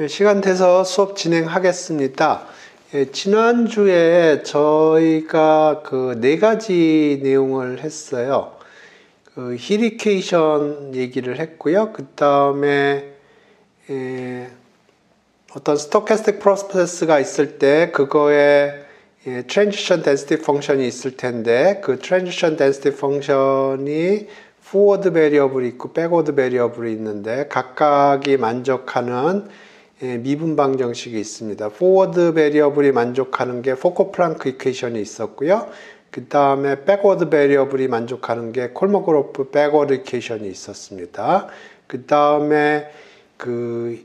시간 돼서 수업 진행하겠습니다. 지난주에 저희가 그 4가지 내용을 했어요. 그 히리케이션 얘기를 했고요. 그 다음에 어떤 스토캐스틱 프로세스가 있을 때 그거에 트랜지션 덴시티 펑션이 있을 텐데 그 트랜지션 덴시티 펑션이 포워드 베리어블이 있고 백워드 베리어블이 있는데 각각이 만족하는 미분 방정식이 있습니다. 포워드 베리어블이 만족하는 게 포커-플랑크 이퀘이션이 있었고요. 그 다음에 백워드 베리어블이 만족하는 게 콜모그로프 백워드 이퀘이션이 있었습니다. 그 다음에 그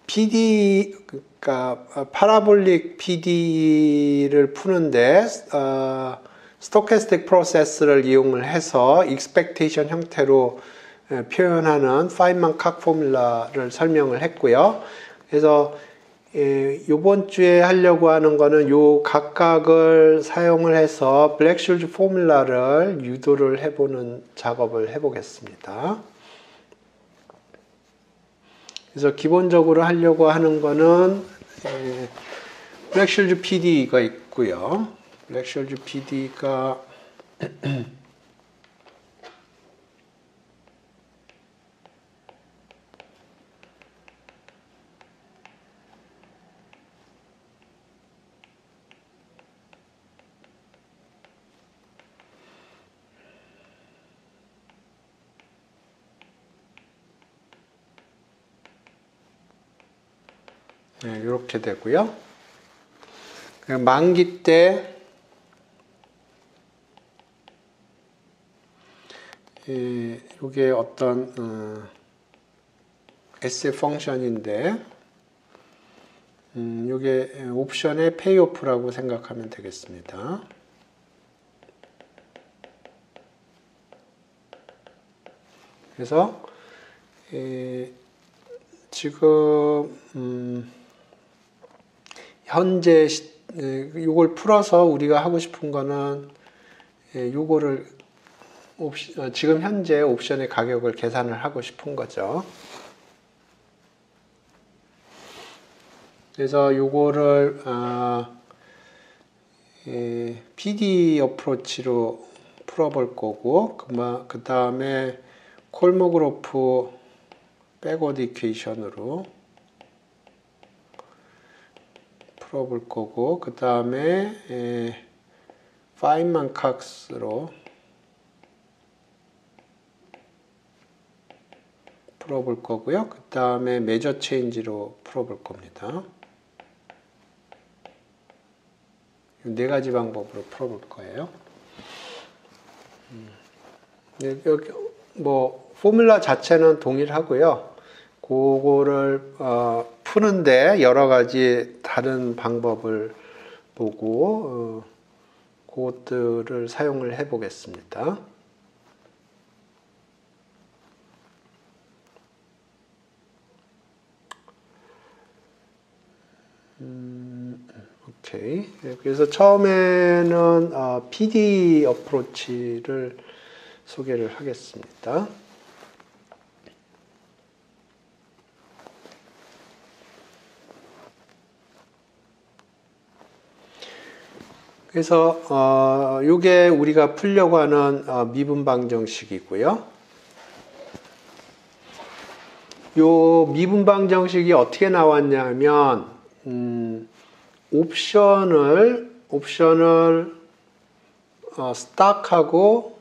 PD, 그러니까 파라볼릭 PD를 푸는데 스토캐스틱 프로세스를 이용을 해서 익스펙테이션 형태로 표현하는 파인만 칵 포뮬라를 설명을 했고요. 그래서 이번 주에 하려고 하는 거는 요 각각을 사용을 해서 블랙슐즈 포뮬라를 유도를 해보는 작업을 해보겠습니다. 그래서 기본적으로 하려고 하는 거는 블랙슐즈 PD가 있고요. 블랙슐즈 PD가 이렇게 되고요. 만기 때 이게 어떤 SF 펑션인데 이게 옵션의 페이오프라고 생각하면 되겠습니다. 그래서 지금 현재 이걸 풀어서 우리가 하고 싶은 거는 요거를 지금 현재 옵션의 가격을 계산을 하고 싶은 거죠. 그래서 요거를 PD 어프로치로 풀어볼 거고 그 다음에 콜모그로프 백워드 이퀘이션으로 풀어볼 거고 그 다음에 파인만 칵스로 풀어볼 거고요. 그 다음에 메저 체인지로 풀어볼 겁니다. 이 4가지 방법으로 풀어볼 거예요. 여기 뭐 포뮬라 자체는 동일하고요. 그거를 푸는데 여러 가지 다른 방법을 보고 그것들을 사용을 해 보겠습니다. 오케이. 그래서 처음에는 PD 어프로치를 소개를 하겠습니다. 그래서 이게 우리가 풀려고 하는 미분 방정식이고요. 요 미분 방정식이 어떻게 나왔냐면 옵션을 스탁하고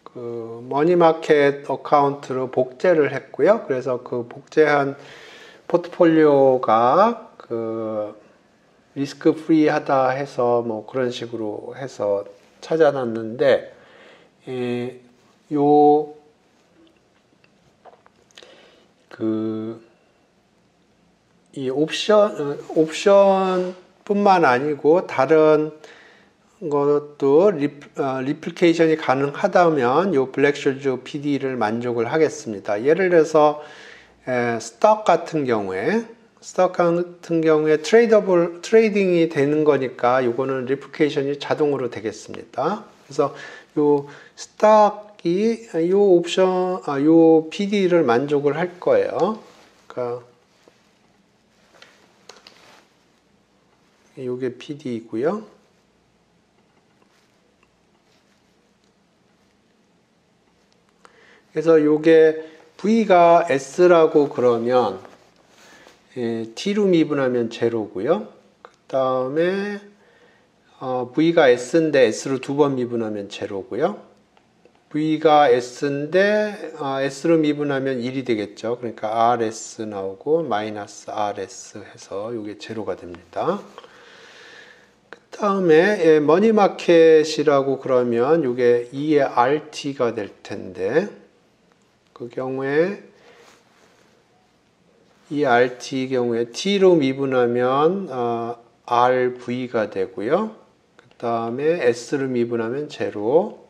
그 머니마켓 어카운트로 복제를 했고요. 그래서 그 복제한 포트폴리오가 그 리스크 프리하다 해서 뭐 그런 식으로 해서 찾아놨는데 이 옵션뿐만 아니고 다른 것도 리플리케이션이 가능하다면 이 블랙슐즈 PD를 만족을 하겠습니다. 예를 들어서 스톡 같은 경우에 트레이딩이 되는 거니까 이거는 리플리케이션이 자동으로 되겠습니다. 그래서 요 스톡이 요 옵션 요 PD를 만족을 할 거예요. 그러니까 요게 PD이고요. 그래서 요게 V가 S라고 그러면 T로 미분하면 제로고요. 그 다음에 V가 S인데 S로 두 번 미분하면 제로고요. V가 S인데 S로 미분하면 1이 되겠죠. 그러니까 RS 나오고 마이너스 RS 해서 이게 제로가 됩니다. 그 다음에 머니마켓이라고 그러면 이게 2의 RT가 될 텐데 그 경우에 이 RT 경우에 T로 미분하면 RV가 되고요. 그 다음에 S로 미분하면 제로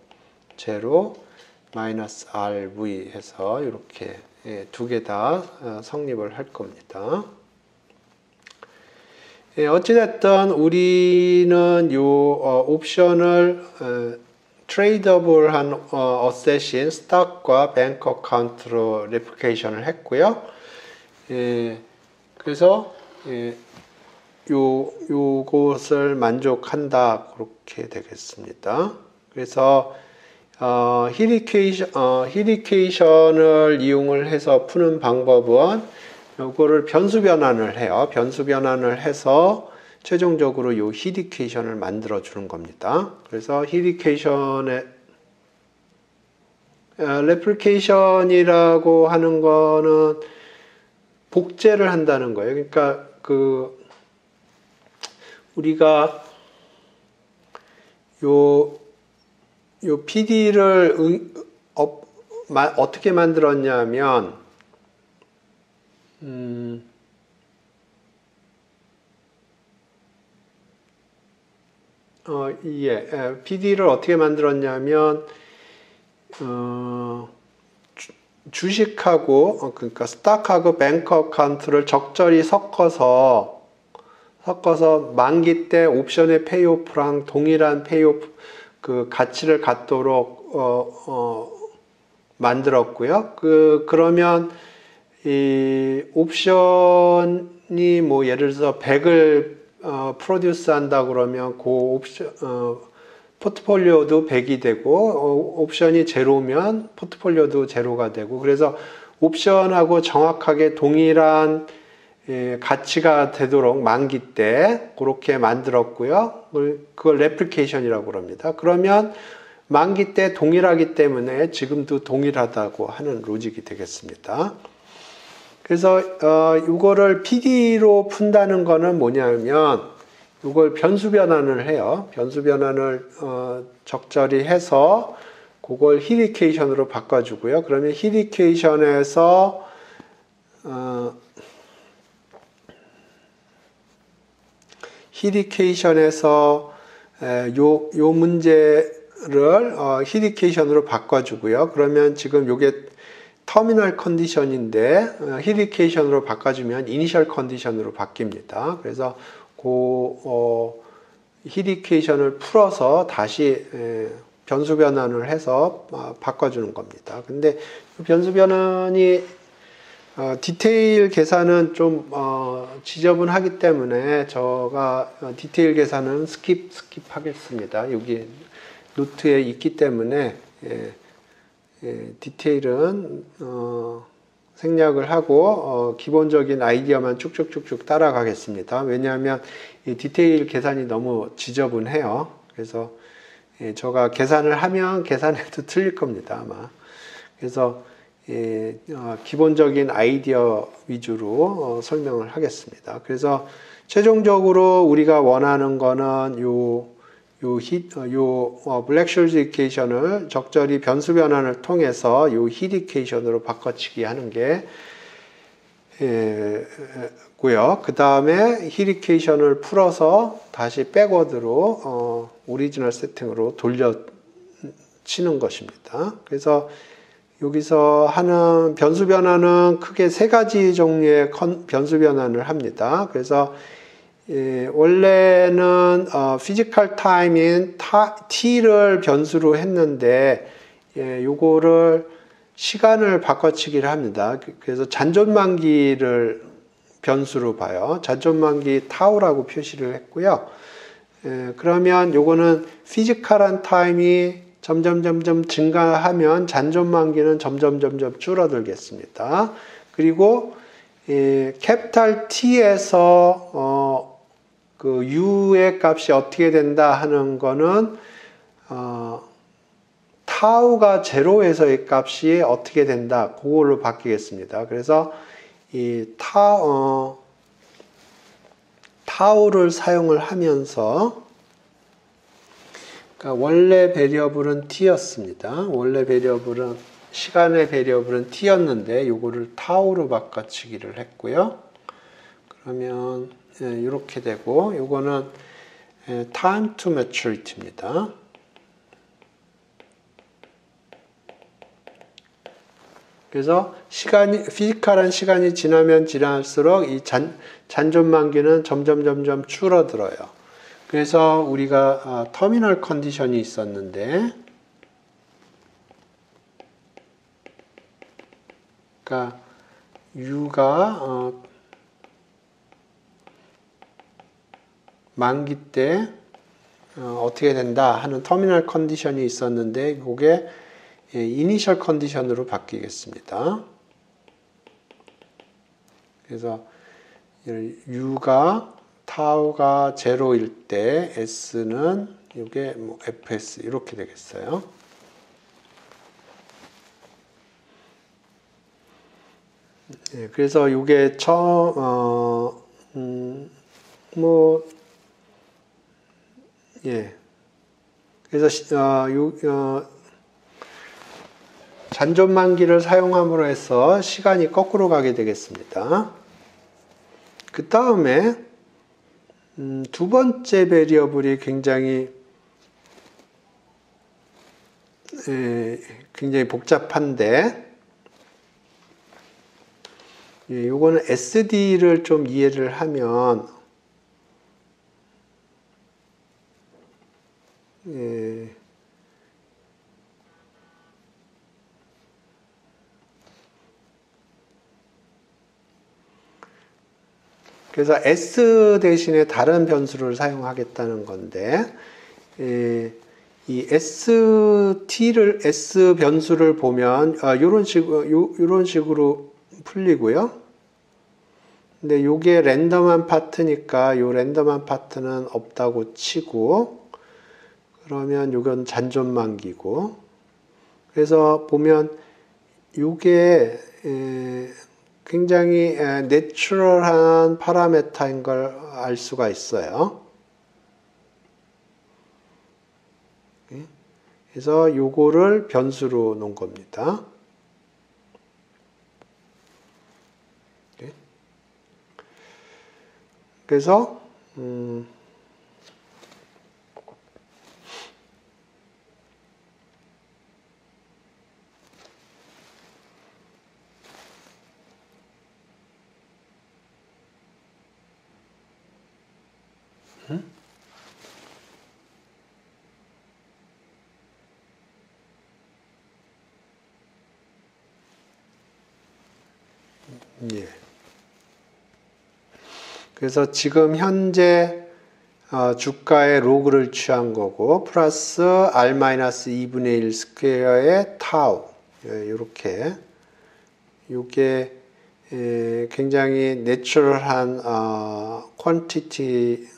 마이너스 RV 해서 이렇게 두 개 다 성립을 할 겁니다. 어찌됐든 우리는 요 옵션을 트레이더블한 어셋인 스탁과 뱅크 어카운트로 레플리케이션을 했고요. 그래서 요것을 만족한다 그렇게 되겠습니다. 그래서 히리케이션을 이용을 해서 푸는 방법은 요거를 변수 변환을 해요. 변수 변환을 해서 최종적으로 요 히리케이션을 만들어 주는 겁니다. 그래서 히리케이션의 레플리케이션이라고 하는 거는 복제를 한다는 거예요. 그러니까 우리가 요 PD를 어떻게 만들었냐면 PD를 어떻게 만들었냐면 주식하고 그러니까 스탁하고 뱅크 어카운트를 적절히 섞어서 만기 때 옵션의 페이오프랑 동일한 페이오프 그 가치를 갖도록 만들었고요. 그러면 이 옵션이 뭐 예를 들어서 100을 프로듀스 한다 그러면 그 옵션 포트폴리오도 100이 되고 옵션이 제로면 포트폴리오도 제로가 되고 그래서 옵션하고 정확하게 동일한 가치가 되도록 만기 때 그렇게 만들었고요. 그걸 레플리케이션이라고 그럽니다. 그러면 만기 때 동일하기 때문에 지금도 동일하다고 하는 로직이 되겠습니다. 그래서 이거를 PD로 푼다는 거는 뭐냐면 이걸 변수 변환을 해요. 변수 변환을 적절히 해서 그걸 히리케이션으로 바꿔주고요. 그러면 히리케이션에서 요 문제를 히리케이션으로 바꿔주고요. 그러면 지금 요게 터미널 컨디션인데 히리케이션으로 바꿔주면 이니셜 컨디션으로 바뀝니다. 그래서 히리케이션을 풀어서 다시 변수 변환을 해서 바꿔주는 겁니다. 근데 변수 변환이 디테일 계산은 좀 지저분하기 때문에 제가 디테일 계산은 스킵하겠습니다. 여기 노트에 있기 때문에 디테일은 생략을 하고 기본적인 아이디어만 쭉쭉쭉쭉 따라가겠습니다. 왜냐하면 이 디테일 계산이 너무 지저분해요. 그래서 제가 계산을 하면 계산해도 틀릴 겁니다, 아마. 그래서 기본적인 아이디어 위주로 설명을 하겠습니다. 그래서 최종적으로 우리가 원하는 거는 블랙쇼즈 이퀘이션을 적절히 변수 변환을 통해서 요 히리케이션으로 바꿔치기 하는 게 고요. 그 다음에 히리케이션을 풀어서 다시 백워드로 오리지널 세팅으로 돌려치는 것입니다. 그래서 여기서 하는 변수 변환은 크게 세 가지 종류의 변수 변환을 합니다. 그래서 원래는 피지컬 타임인 t를 변수로 했는데 요거를 시간을 바꿔치기를 합니다. 그래서 잔존만기를 변수로 봐요. 잔존만기 타우라고 표시를 했고요. 그러면 요거는 피지컬한 타임이 점점 증가하면 잔존만기는 점점 줄어들겠습니다. 그리고 캐피탈 T에서 그 U의 값이 어떻게 된다 하는 거는 타우가 제로에서의 값이 어떻게 된다 그걸로 바뀌겠습니다. 그래서 이 타우를 사용을 하면서 그러니까 원래 베리어블은 t였습니다. 원래 베리어블은 시간의 베리어블은 t였는데 요거를 타우로 바꿔치기를 했고요. 그러면 이렇게 되고 요거는 time to maturity입니다. 그래서 피지컬한 시간이 지나면 지날수록 이 잔존만기는 점점 줄어들어요. 그래서 우리가 터미널 컨디션이 있었는데, 그러니까 U가 만기 때 어떻게 된다 하는 터미널 컨디션이 있었는데, 그게 이니셜 컨디션으로 바뀌겠습니다. 그래서 U가 타우가 제로일 때 S는 이게 뭐 FS 이렇게 되겠어요. 그래서 이게 그래서 잔존만기를 사용함으로 해서 시간이 거꾸로 가게 되겠습니다. 그 다음에 두 번째 베리어블이 굉장히 복잡한데, 요거는 SD를 좀 이해를 하면 그래서 S 대신에 다른 변수를 사용하겠다는 건데, 이 S 변수를 보면 이런 식으로 풀리고요. 근데 요게 랜덤한 파트니까 요 랜덤한 파트는 없다고 치고, 그러면 요건 잔존만기고, 그래서 보면 요게 굉장히 내추럴한 파라메타인 걸 알 수가 있어요. 그래서 요거를 변수로 놓은 겁니다. 그래서 예. 그래서 지금 현재 주가의 로그를 취한 거고, 플러스 R-2분의 1 스퀘어의 타우, 이렇게 이게 굉장히 내추럴한 퀀티티인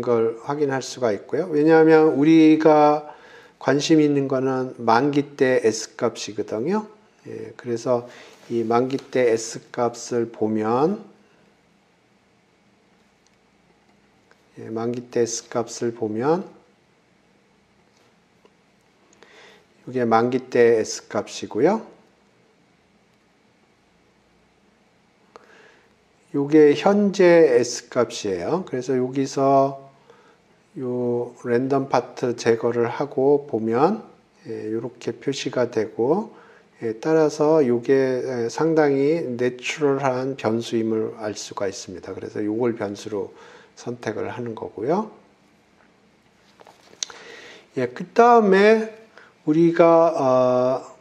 걸 확인할 수가 있고요. 왜냐하면 우리가 관심 있는 거는 만기 때 S 값이거든요. 그래서 이 만기 때 S 값을 보면, 만기 때 S 값을 보면 이게 만기 때 S 값이고요. 이게 현재 S 값이에요. 그래서 여기서 요 랜덤 파트 제거를 하고 보면 이렇게 표시가 되고, 따라서 이게 상당히 내추럴한 변수임을 알 수가 있습니다. 그래서 이걸 변수로 선택을 하는 거고요. 그 다음에 우리가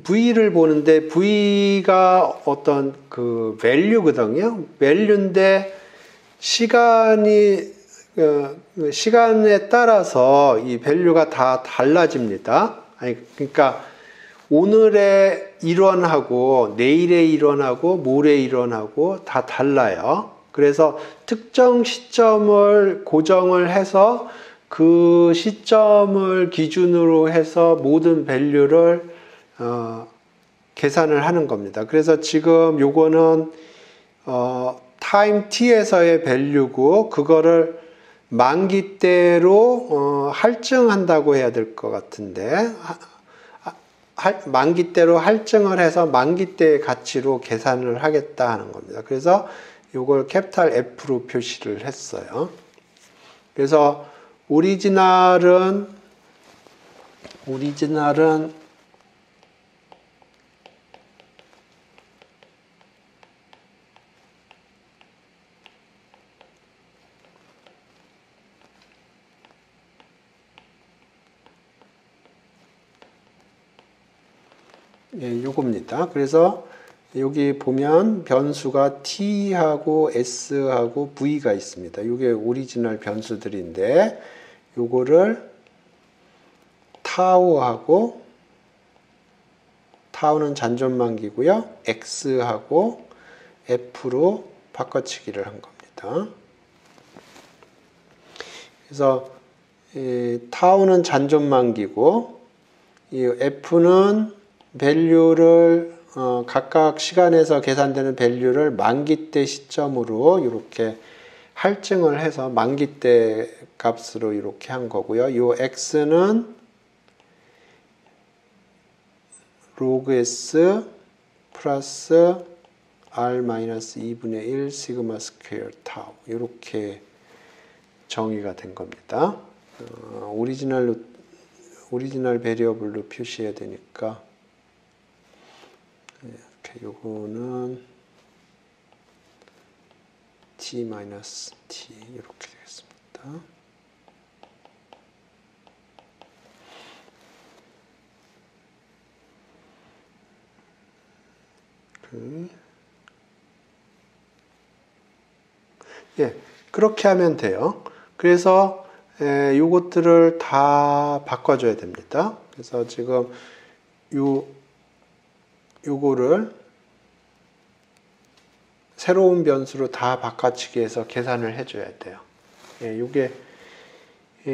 V를 보는데 V가 어떤 그 value거든요. value인데 시간에 따라서 이 value가 다 달라집니다. 아니, 그러니까 오늘의 일원하고 내일의 일원하고 모레의 일원하고 다 달라요. 그래서 특정 시점을 고정을 해서 그 시점을 기준으로 해서 모든 밸류를 계산을 하는 겁니다. 그래서 지금 요거는 타임 t에서의 밸류고 그거를 만기대로 할증한다고 해야 될 것 같은데 만기대로 할증을 해서 만기대의 가치로 계산을 하겠다 하는 겁니다. 그래서 요걸 캐피탈 F로 표시를 했어요. 그래서 오리지널은 요겁니다. 그래서 여기 보면 변수가 t하고 s하고 v가 있습니다. 이게 오리지널 변수들인데 요거를 타우하고 타우는 잔존만기고요. x하고 f로 바꿔치기를 한 겁니다. 그래서 타우는 잔존만기고 이 f는 밸류를 각각 시간에서 계산되는 밸류를 만기때 시점으로 이렇게 할증을 해서 만기때 값으로 이렇게 한 거고요. 이 x는 log s 플러스 r 마이너스 2분의 1 시그마 스퀘어 타우 이렇게 정의가 된 겁니다. 오리지널 베리어블로 표시해야 되니까 이렇게 요거는 t-t 이렇게 되겠습니다. 예, 그렇게 하면 돼요. 그래서 요것들을 다 바꿔줘야 됩니다. 그래서 지금 요거를 새로운 변수로 다 바꿔치기 해서 계산을 해줘야 돼요. 예, 요게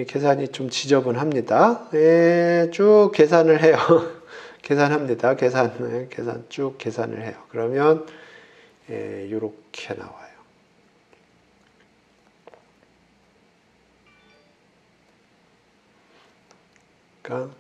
계산이 좀 지저분합니다. 예, 쭉 계산을 해요. 계산합니다. 계산 쭉 계산을 해요. 그러면 요렇게 나와요. 그러니까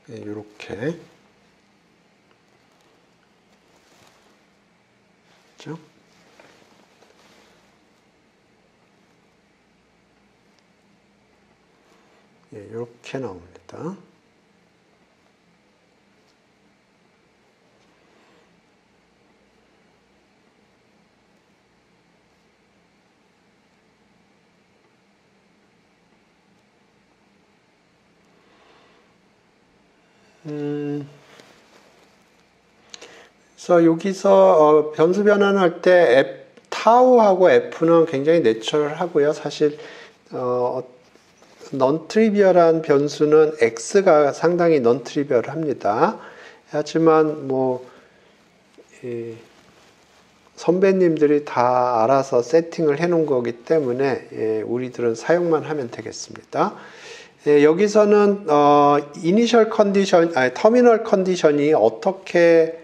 이렇게 그렇죠? 이렇게 나옵니다. 그래서 여기서 변수 변환할 때 타우하고 f는 굉장히 내추럴하고요. 사실 non-trivial한 변수는 x가 상당히 non-trivial합니다. 하지만 뭐 선배님들이 다 알아서 세팅을 해놓은 거기 때문에 우리들은 사용만 하면 되겠습니다. 여기서는 이니셜 컨디션, 터미널 컨디션이 어떻게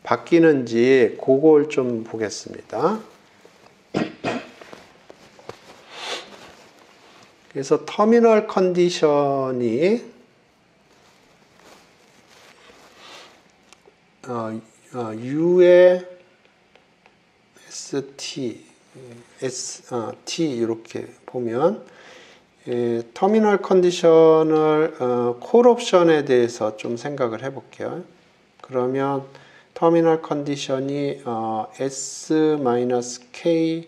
바뀌는지 그걸 좀 보겠습니다. 그래서 터미널 컨디션이 U의 ST, T 이렇게 보면 터미널 컨디션을 콜 옵션에 대해서 좀 생각을 해 볼게요. 그러면 터미널 컨디션이 S-K의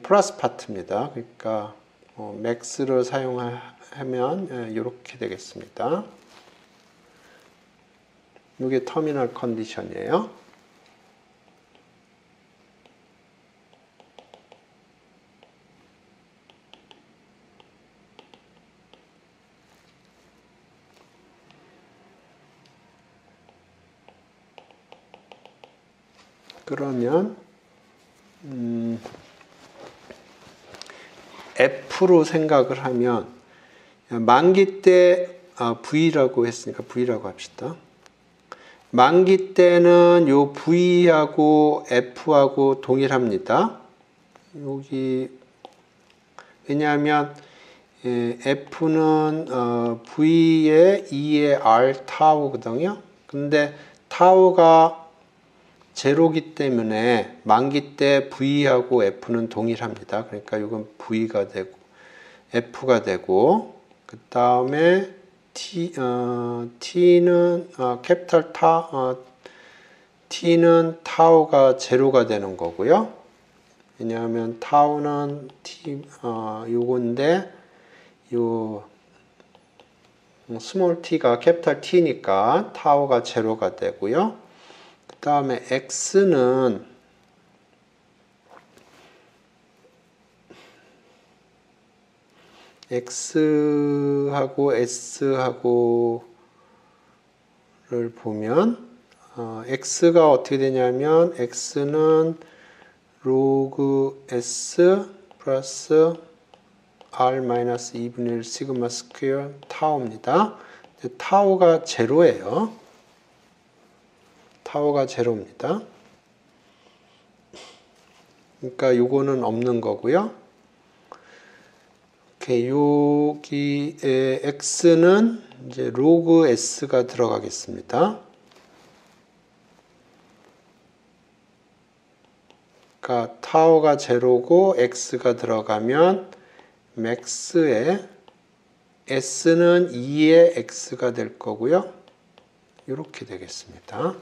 플러스 파트입니다. 그러니까 맥스를 사용하면 이렇게 되겠습니다. 이게 터미널 컨디션이에요. 그러면 F로 생각을 하면 만기 때 V라고 했으니까 V라고 합시다. 만기 때는 요 V하고 F하고 동일합니다. 여기 왜냐하면 F는 V의 2의 R 타우거든요. 근데 타우가 제로기 때문에 만기 때 V하고 F는 동일합니다. 그러니까 이건 V가 되고 F가 되고 그 다음에 T는 캐피탈 T는 타우가 제로가 되는 거고요. 왜냐하면 타우는 요건데 요 스몰 t가 캐피탈 T니까 타우가 제로가 되고요. 그 다음에 x는 x하고 s하고를 보면 x가 어떻게 되냐면 x는 로그 s 플러스 r 마이너스 2분의 1 시그마 스퀘어 타우입니다. 타우가 제로예요. 타워가 제로입니다. 그러니까 요거는 없는 거고요. 오케이, 여기에 x는 이제 로그 s가 들어가겠습니다. 그러니까 타워가 제로고 x가 들어가면 max에 s는 2의 x가 될 거고요. 이렇게 되겠습니다.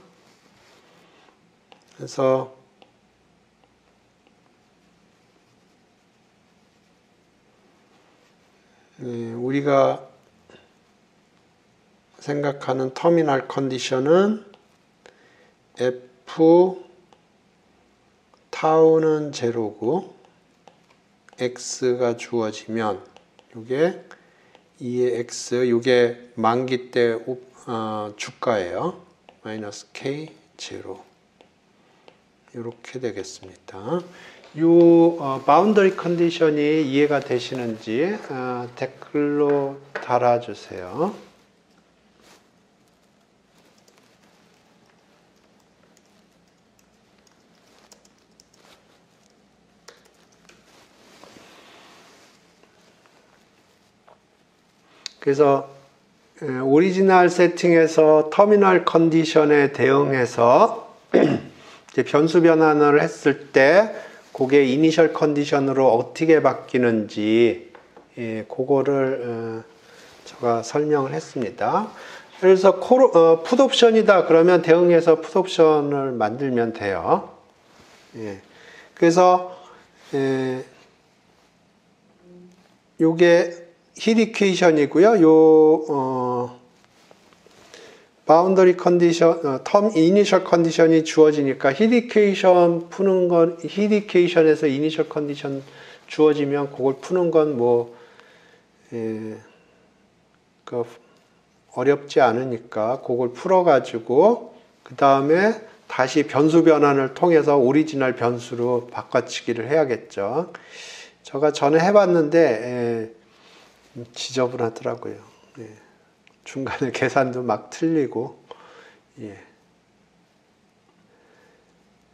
그래서 우리가 생각하는 터미널 컨디션은 F 타우는 제로고 X가 주어지면 이게 2의 X, 이게 만기 때 주가예요. 마이너스 K 제로. 이렇게 되겠습니다. 이 바운더리 컨디션이 이해가 되시는지 댓글로 달아주세요. 그래서 오리지널 세팅에서 터미널 컨디션에 대응해서 이제 변수 변환을 했을 때 그게 이니셜 컨디션으로 어떻게 바뀌는지 그거를 제가 설명을 했습니다. 그래서 풋 옵션이다 그러면 대응해서 풋 옵션을 만들면 돼요. 그래서 요게 힐 이퀘이션이고요. 요 바운더리 컨디션, 이니셜 컨디션이 주어지니까 힐 이퀘이션 푸는 건, 힐 이퀘이션에서 이니셜 컨디션 주어지면 그걸 푸는 건 뭐 어렵지 않으니까 그걸 풀어가지고 그 다음에 다시 변수 변환을 통해서 오리지널 변수로 바꿔치기를 해야겠죠. 제가 전에 해봤는데 지저분하더라고요. 중간에 계산도 막 틀리고.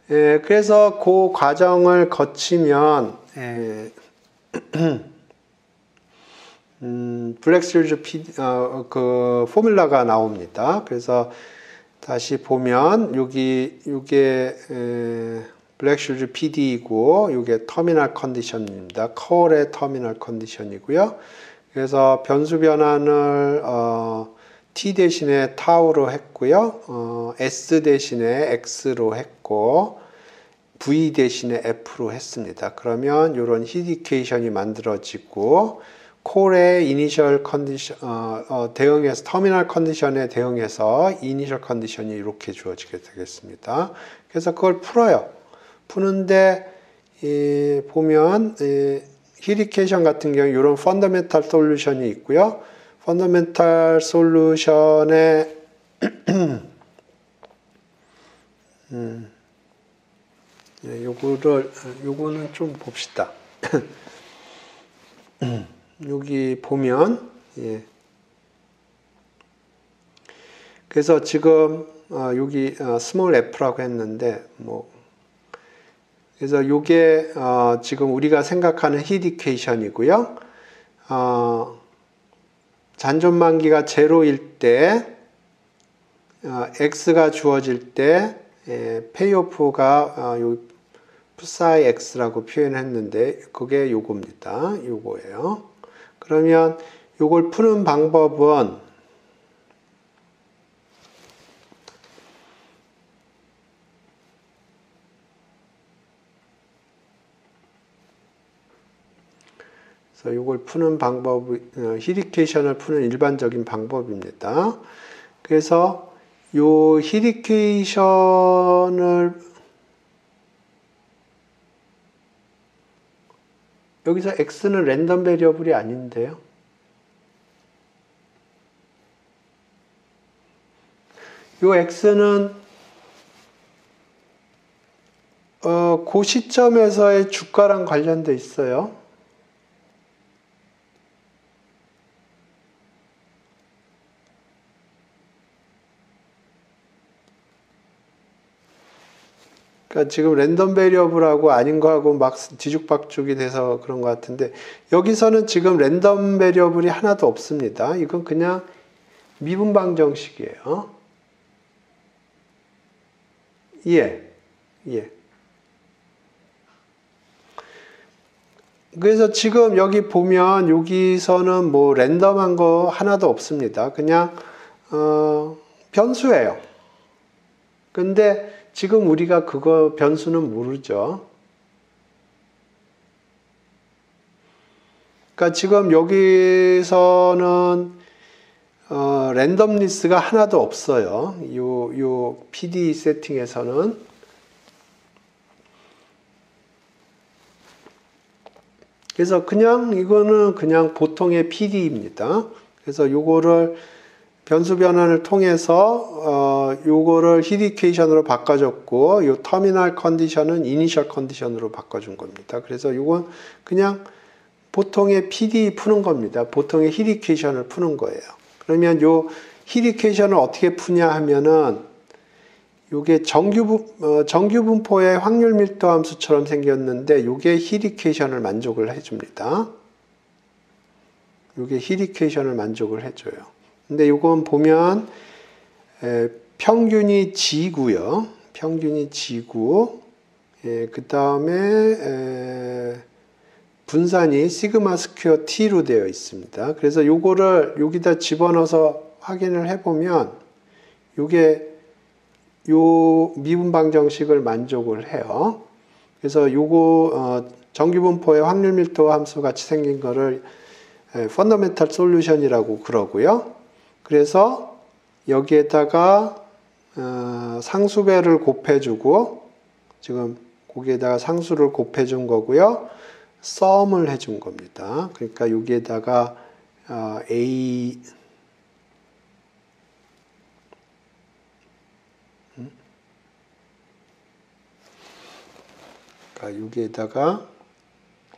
그래서 그 과정을 거치면 블랙스리즈 그 포뮬라가 나옵니다. 그래서 다시 보면 요게 블랙슈즈 PD이고 이게 터미널 컨디션입니다. 컬의 터미널 컨디션이고요. 그래서 변수 변환을 T 대신에 타우로 했고요. S 대신에 X로 했고 V 대신에 F로 했습니다. 그러면 이런 히디케이션이 만들어지고 콜의 이니셜 컨디션 대응해서 터미널 컨디션에 대응해서 이니셜 컨디션이 이렇게 주어지게 되겠습니다. 그래서 그걸 풀어요. 푸는데 보면 히디케이션 같은 경우 이런 펀더멘탈 솔루션이 있고요. 펀더멘탈 솔루션에 요거는 좀 봅시다. 여기 보면 그래서 지금 여기 스몰 f라고 했는데 그래서 요게 지금 우리가 생각하는 히디케이션이고요. 잔존만기가 제로일 때 x가 주어질 때 페이오프가 요 푸사이 x라고 표현했는데 그게 요겁니다. 요거예요. 그러면 요걸 푸는 방법은 그래서 요걸 푸는 방법, 히디케이션을 푸는 일반적인 방법입니다. 그래서 요 히디케이션을 여기서 x는 랜덤 베리어블이 아닌데요. 요 x는 그 시점에서의 주가랑 관련돼 있어요. 그러니까 지금 랜덤 베리어블하고 아닌 거하고 막 뒤죽박죽이 돼서 그런 것 같은데 여기서는 지금 랜덤 베리어블이 하나도 없습니다. 이건 그냥 미분 방정식이에요. 예. 그래서 지금 여기 보면 여기서는 뭐 랜덤한 거 하나도 없습니다. 그냥 변수예요. 근데 지금 우리가 그거 변수는 모르죠. 그러니까 지금 여기서는 랜덤리스가 하나도 없어요. 요 PD 세팅에서는. 그래서 그냥 이거는 그냥 보통의 PD입니다. 그래서 요거를 변수 변환을 통해서 요거를 히디케이션으로 바꿔줬고 요 터미널 컨디션은 이니셜 컨디션으로 바꿔준 겁니다. 그래서 요건 그냥 보통의 PD 푸는 겁니다. 보통의 히디케이션을 푸는 거예요. 그러면 요 히디케이션을 어떻게 푸냐 하면은 요게 정규분포의 확률 밀도 함수처럼 생겼는데 요게 히디케이션을 만족을 해줍니다. 요게 히디케이션을 만족을 해줘요. 근데 요건 보면 평균이 G고요. 평균이 G고 그 다음에 분산이 시그마 스퀘어 T로 되어 있습니다. 그래서 요거를 여기다 집어넣어서 확인을 해보면 요게 요 미분 방정식을 만족을 해요. 그래서 요거 정규분포의 확률 밀도 함수 같이 생긴 거를 펀더멘탈 솔루션이라고 그러고요. 그래서 여기에다가 상수배를 곱해주고 지금 거기에다가 상수를 곱해준 거고요. 썸을 해준 겁니다. 그러니까 여기에다가 A 그러니까 여기에다가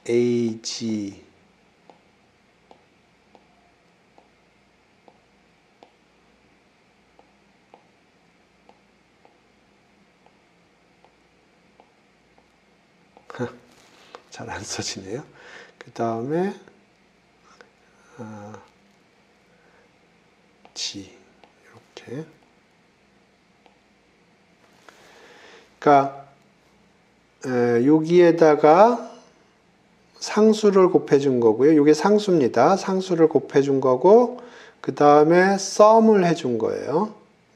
AG 잘 안 써지네요. 그 다음에 G 이렇게. 그러니까 여기에다가 상수를 곱해준 거고요. 이게 상수입니다. 상수를 곱해준 거고 그 다음에 썸을 해준 거예요.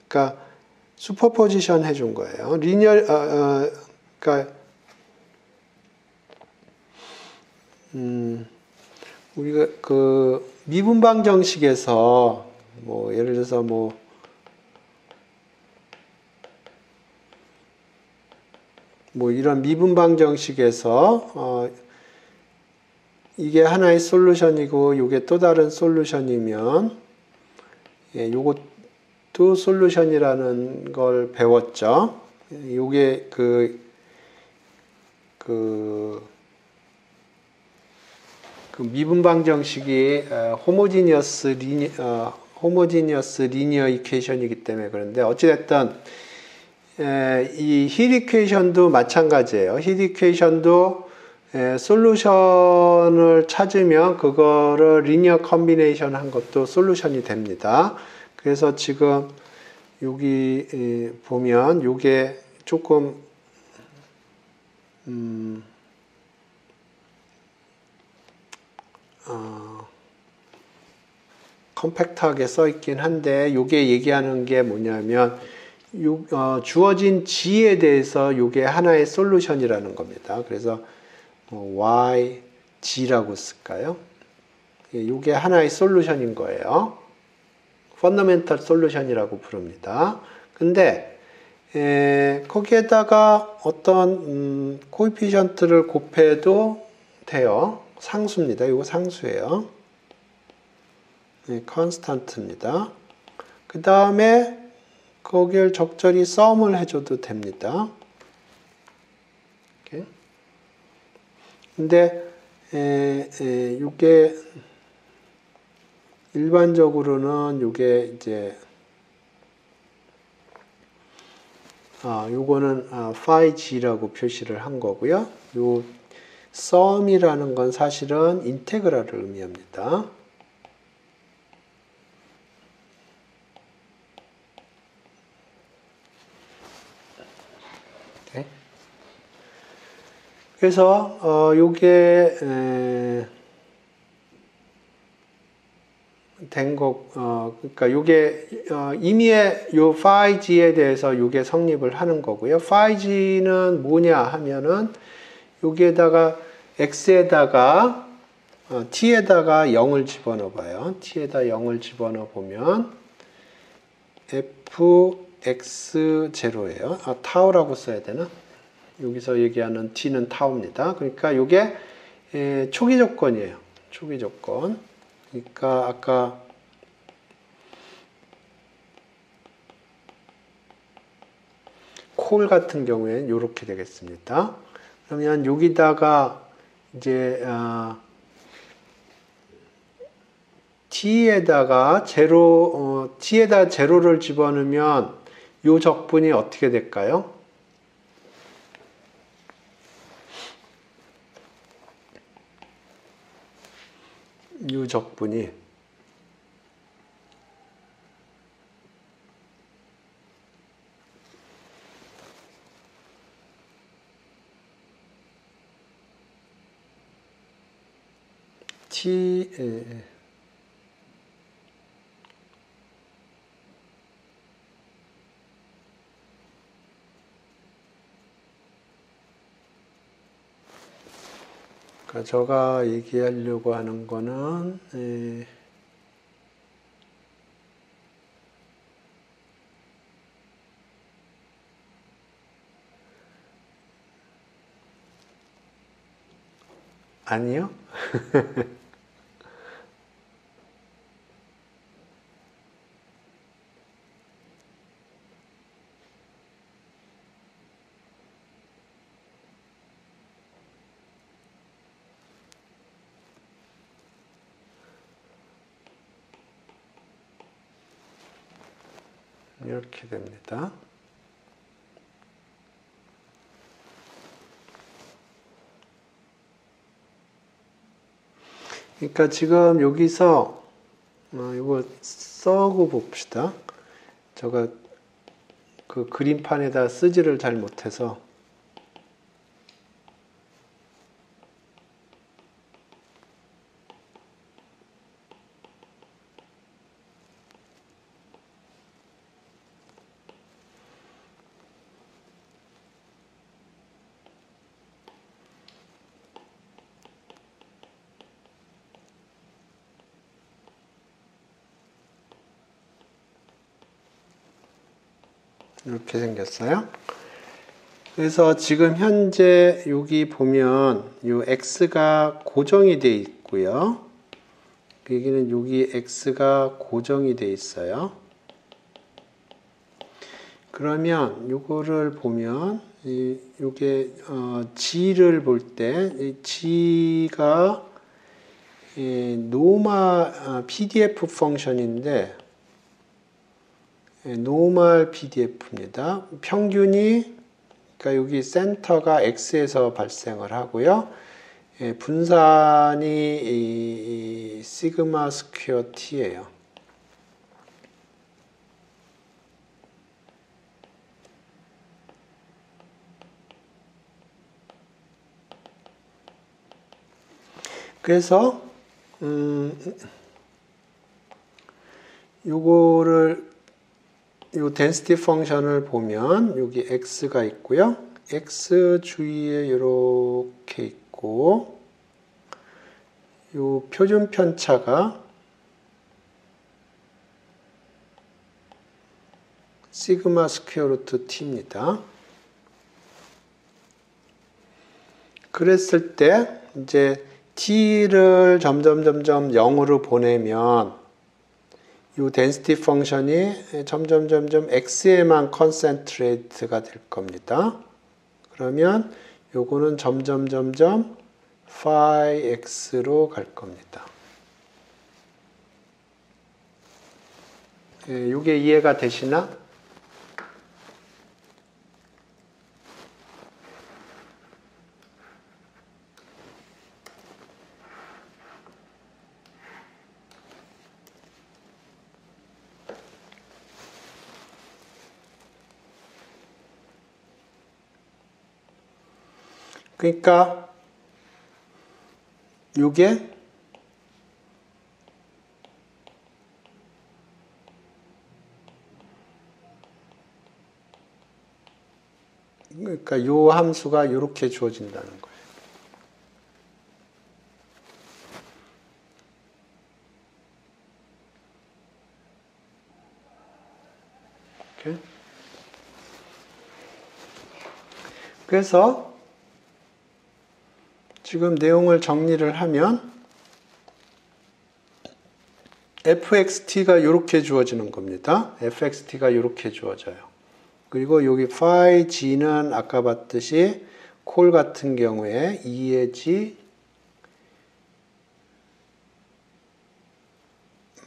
그러니까 슈퍼포지션 해준 거예요. 그러니까 우리가 그 미분방 정식에서 뭐 예를 들어서 뭐 이런 미분방 정식에서 이게 하나의 솔루션이고 이게 또 다른 솔루션이면 요것도 솔루션이라는 걸 배웠죠. 요게 그 미분방 정식이 호모지니어스 리니어 이퀘이션이기 때문에 그런데 어찌됐든 이 힐 이퀘이션도 마찬가지예요. 힐 이퀘이션도 솔루션을 찾으면 그거를 리니어 컨비네이션 한 것도 솔루션이 됩니다. 그래서 지금 여기 보면 요게 조금 컴팩트하게 써 있긴 한데 요게 얘기하는 게 뭐냐면 주어진 G에 대해서 요게 하나의 솔루션이라는 겁니다. 그래서 Y, G라고 쓸까요? 요게 하나의 솔루션인 거예요. 펀더멘털 솔루션이라고 부릅니다. 근데 거기에다가 어떤 코에피션트를 곱해도 돼요. 상수입니다. 이거 상수예요. 컨스탄트입니다. 그 다음에 거기를 적절히 썸을 해줘도 됩니다. 이렇게. 근데 이게 일반적으로는 이게 이제 요거는 phi g라고 표시를 한 거고요. 요 썸이라는 건 사실은 인테그랄을 의미합니다. 네. 그래서 요게 된 거, 그러니까 요게 임의의 요 phi g에 대해서 요게 성립을 하는 거고요. phi g는 뭐냐 하면은 여기에다가 x에다가 t에다가 0을 집어넣어 봐요. t에다 0을 집어넣어 보면 fx0예요. 타우라고 써야 되나? 여기서 얘기하는 t는 타우입니다. 그러니까 이게 초기 조건이에요. 초기 조건. 그러니까 아까 콜 같은 경우에는 이렇게 되겠습니다. 그러면 여기다가 이제 t에다가 t에다 제로를 집어넣으면 이 적분이 어떻게 될까요? 이 적분이 그러니까 제가 얘기하려고 하는 거는 아니요. 이렇게 됩니다. 그러니까 지금 여기서 이거 써고 봅시다. 제가 그 그림판에다 쓰지를 잘 못해서 이렇게 생겼어요. 그래서 지금 현재 여기 보면 이 x가 고정이 되어 있고요. 여기는 여기 x가 고정이 되어 있어요. 그러면 이거를 보면 이게 g를 볼 때 g가 노멀 PDF 펑션인데 노멀 PDF입니다. 평균이 그러니까 여기 센터가 x에서 발생을 하고요. 분산이 시그마 스퀘어 t예요. 그래서 요거를 요 density 펑션을 보면 여기 x가 있고요. x 주위에 이렇게 있고 요 표준 편차가 시그마 스퀘어 루트 t입니다. 그랬을 때 이제 t를 점점 0으로 보내면 이 density 펑션이 점점 x에만 컨센트레이트가 될 겁니다. 그러면 요거는 점점 phi x로 갈 겁니다. 요게 이해가 되시나? 그러니까 요게 그러니까 요 함수가 이렇게 주어진다는 거예요. 이렇게. 그래서 지금 내용을 정리를 하면 fxt가 이렇게 주어지는 겁니다. fxt가 이렇게 주어져요. 그리고 여기 phi g는 아까 봤듯이 콜 같은 경우에 2의 g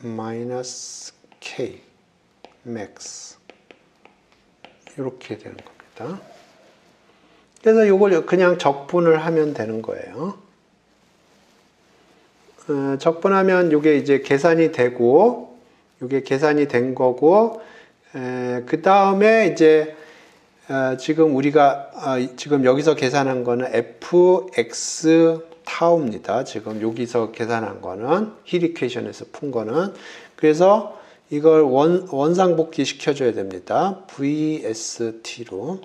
마이너스 k max 이렇게 되는 겁니다. 그래서 이걸 그냥 적분을 하면 되는 거예요. 적분하면 이게 이제 계산이 되고, 이게 계산이 된 거고, 그 다음에 이제 지금 우리가 지금 여기서 계산한 거는 fx 타우입니다. 지금 여기서 계산한 거는 힐 이퀘이션에서 푼 거는. 그래서 이걸 원상복귀 시켜줘야 됩니다. vst로.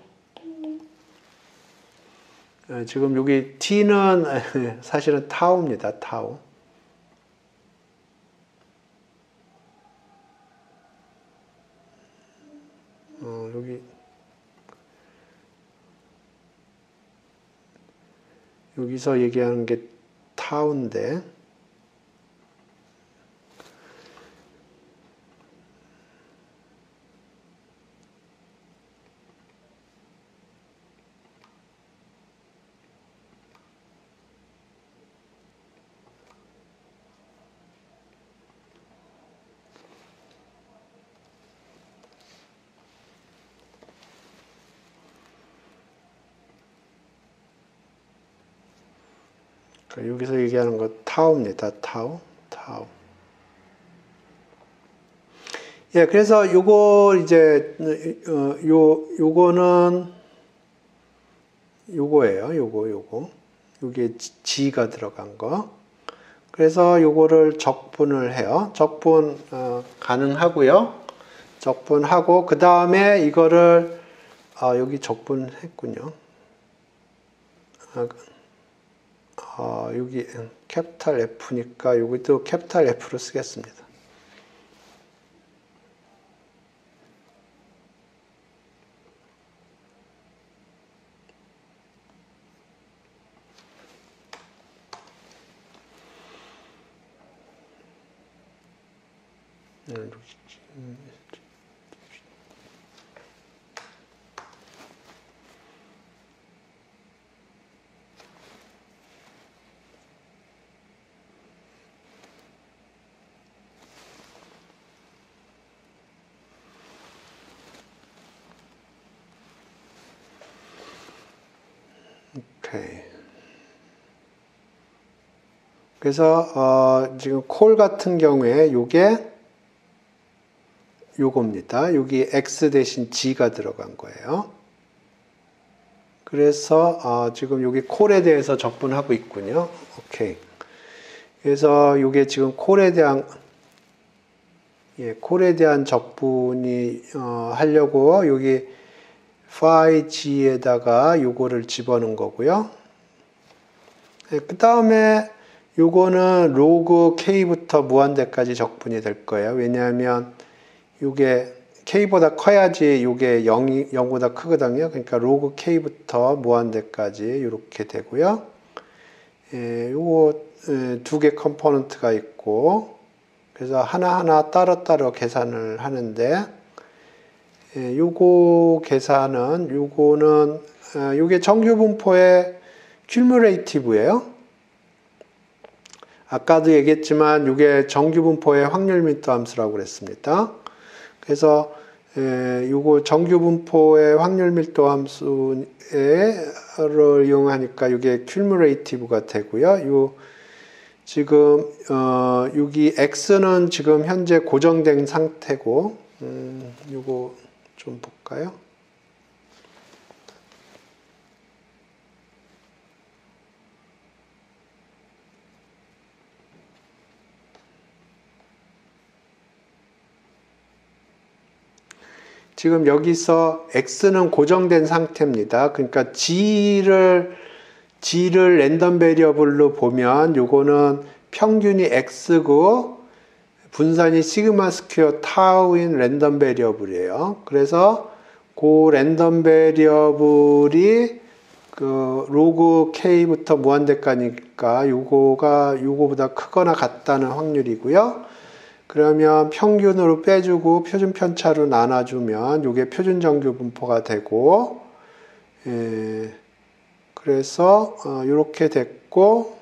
지금 여기 t는 사실은 타우입니다. 타우. 여기서 얘기하는 게 타우인데 여기서 얘기하는 거 타우입니다. 타우. 예, 그래서 요거 이제 요거는 요거예요. 요거. 요게 G가 들어간 거. 그래서 요거를 적분을 해요. 적분 가능하고요. 적분하고 그 다음에 이거를 여기 적분했군요. 여기 캐피탈 F니까 여기도 캐피탈 F로 쓰겠습니다. 오케이. 그래서 지금 콜 같은 경우에 요겁니다. 여기 x 대신 g가 들어간 거예요. 그래서 지금 여기 콜에 대해서 적분하고 있군요. 오케이. 그래서 이게 지금 콜에 대한 적분이 하려고 여기 phi g에다가 요거를 집어넣은 거고요. 그 다음에 요거는 로그 k부터 무한대까지 적분이 될 거예요. 왜냐하면 요게 k보다 커야지 요게 0보다 크거든요. 그러니까 로그 k부터 무한대까지 이렇게 되고요. 요거 두 개 컴포넌트가 있고, 그래서 하나하나 따로따로 계산을 하는데, 요게 정규 분포의 큐뮬레이티브예요. 아까도 얘기했지만 이게 정규 분포의 확률 밀도 함수라고 그랬습니다. 그래서 요거 정규 분포의 확률 밀도 함수를 이용하니까 이게 큐뮬레이티브가 되고요. 지금 여기 x는 지금 현재 고정된 상태고, 요거 좀 볼까요? 지금 여기서 x는 고정된 상태입니다. 그러니까 g를 랜덤 베리어블로 보면 요거는 평균이 x고 분산이 시그마 스퀘어 타우인 랜덤 베리어블이에요. 그래서 그 랜덤 베리어블이 그 로그 k부터 무한대까지니까 요거보다 크거나 같다는 확률이고요. 그러면 평균으로 빼주고 표준 편차로 나눠주면 이게 표준 정규 분포가 되고, 그래서 이렇게 됐고,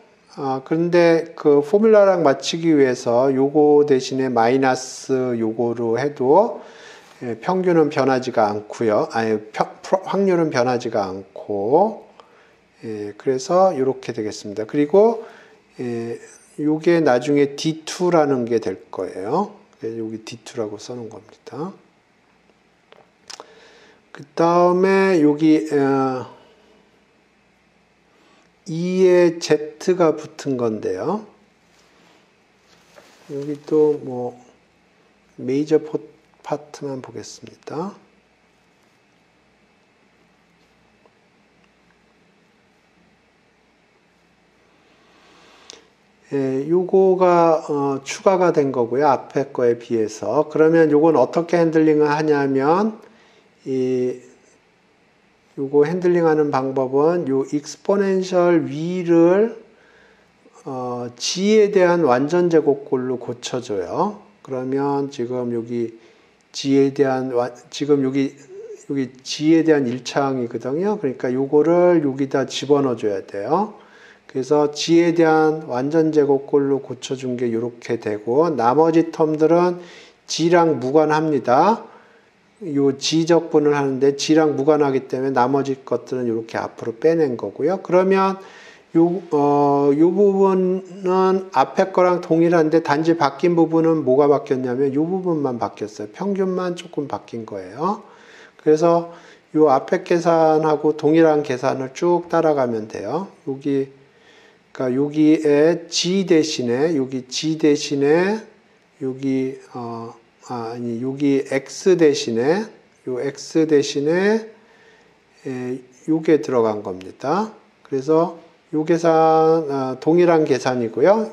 그런데 그 포뮬라랑 맞추기 위해서 요거 대신에 마이너스 요거로 해도 평균은 변하지가 않고요. 확률은 변하지가 않고, 그래서 이렇게 되겠습니다. 그리고 요게 나중에 D2라는 게 될 거예요. 여기 D2라고 써놓은 겁니다. 그 다음에 여기 2에 Z가 붙은 건데요. 여기 또 뭐 메이저 파트만 보겠습니다. 요거가 추가가 된 거고요. 앞에 거에 비해서. 그러면 요건 어떻게 핸들링을 하냐면 요거 핸들링하는 방법은 요 익스포넨셜 위를 g에 대한 완전 제곱꼴로 고쳐줘요. 그러면 지금 여기 g에 대한 여기 g에 대한 1차항이거든요. 그러니까 요거를 여기다 집어넣어 줘야 돼요. 그래서 g에 대한 완전 제곱꼴로 고쳐준 게 이렇게 되고, 나머지 텀들은 g랑 무관합니다. 요 g 적분을 하는데 g랑 무관하기 때문에 나머지 것들은 이렇게 앞으로 빼낸 거고요. 그러면 요 부분은 앞에 거랑 동일한데 단지 바뀐 부분은 뭐가 바뀌었냐면 요 부분만 바뀌었어요. 평균만 조금 바뀐 거예요. 그래서 요 앞에 계산하고 동일한 계산을 쭉 따라가면 돼요. 그러니까 여기에 g 대신에 여기 x 대신에 x 대신에 요게 들어간 겁니다. 그래서 요 계산 동일한 계산이고요.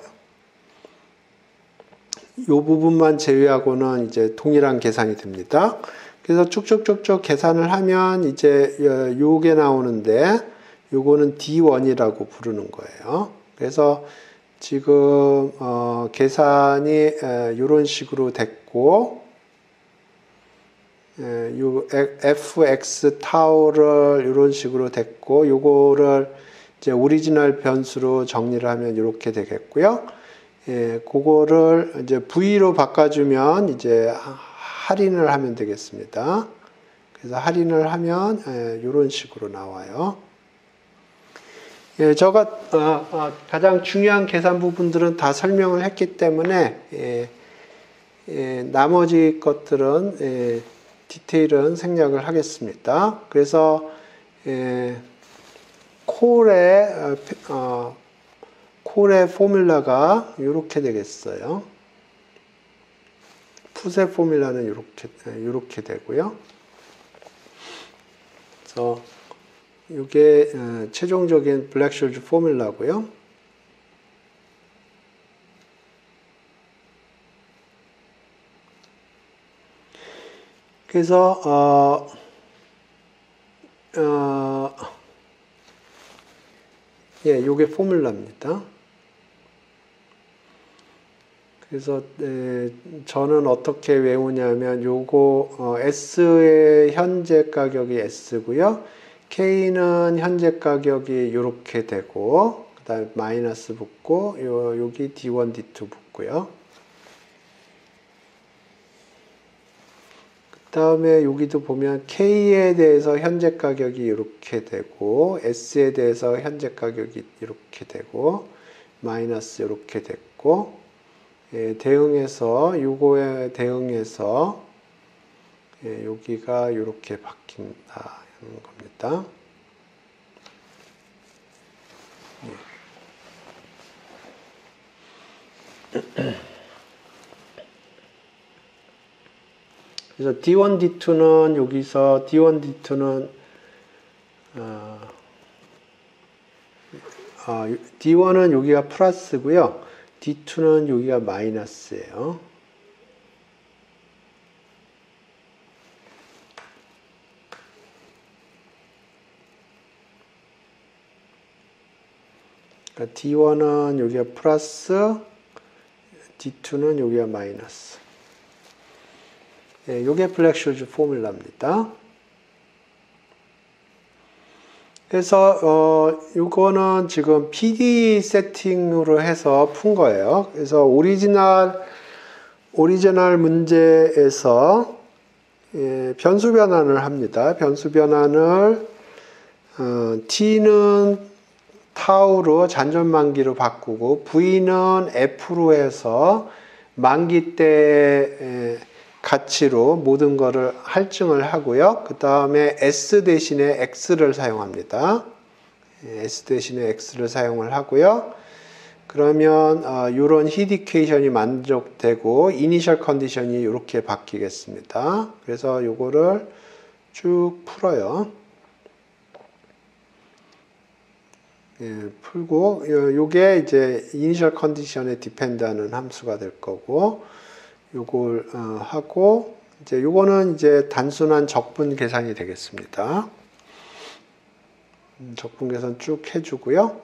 요 부분만 제외하고는 이제 동일한 계산이 됩니다. 그래서 쭉쭉쭉쭉 계산을 하면 이제 요게 나오는데 요거는 D1이라고 부르는 거예요. 그래서 지금 계산이 이런 식으로 됐고, 요 fx 타우를 이런 식으로 됐고, 요거를 이제 오리지널 변수로 정리를 하면 이렇게 되겠고요. 그거를 이제 v로 바꿔주면 이제 할인을 하면 되겠습니다. 그래서 할인을 하면 이런 식으로 나와요. 제가 가장 중요한 계산 부분들은 다 설명을 했기 때문에 나머지 것들은 디테일은 생략을 하겠습니다. 그래서 콜의 포뮬라가 이렇게 되겠어요. 풋의 포뮬라는 이렇게 되고요. 그래서 이게 최종적인 블랙쇼즈 포뮬라고요. 그래서 이게 포뮬라입니다. 그래서 저는 어떻게 외우냐면 요거 S의 현재 가격이 S고요. K는 현재 가격이 이렇게 되고, 그 다음에 마이너스 붙고, 여기 D1, D2 붙고요. 그 다음에 여기도 보면 K에 대해서 현재 가격이 이렇게 되고, S에 대해서 현재 가격이 이렇게 되고, 마이너스 이렇게 됐고, 대응해서, 요거에 대응해서, 여기가 이렇게 바뀐다. 겁니다. 그래서 D1, D2는 여기서 D1, D2는 D1은 여기가 플러스고요. D2는 여기가 마이너스예요. 그러니까 D1은 여기가 플러스, D2는 여기가 마이너스. 이게 블랙쇼즈 포뮬라입니다. 그래서 이거는 지금 PD 세팅으로 해서 푼 거예요. 그래서 오리지널 문제에서 변수 변환을 합니다. 변수 변환을 T는 타우로 잔존 만기로 바꾸고 V는 F로 해서 만기 때 가치로 모든 것을 할증을 하고요. 그 다음에 S 대신에 X를 사용합니다. S 대신에 X를 사용을 하고요. 그러면 이런 히트 이퀘이션이 만족되고 이니셜 컨디션이 이렇게 바뀌겠습니다. 그래서 이거를 쭉 풀어요. 풀고 요게 이제 이니셜 컨디션에 디펜드하는 함수가 될 거고 요걸 하고 이제 요거는 이제 단순한 적분 계산이 되겠습니다. 적분 계산 쭉 해주고요.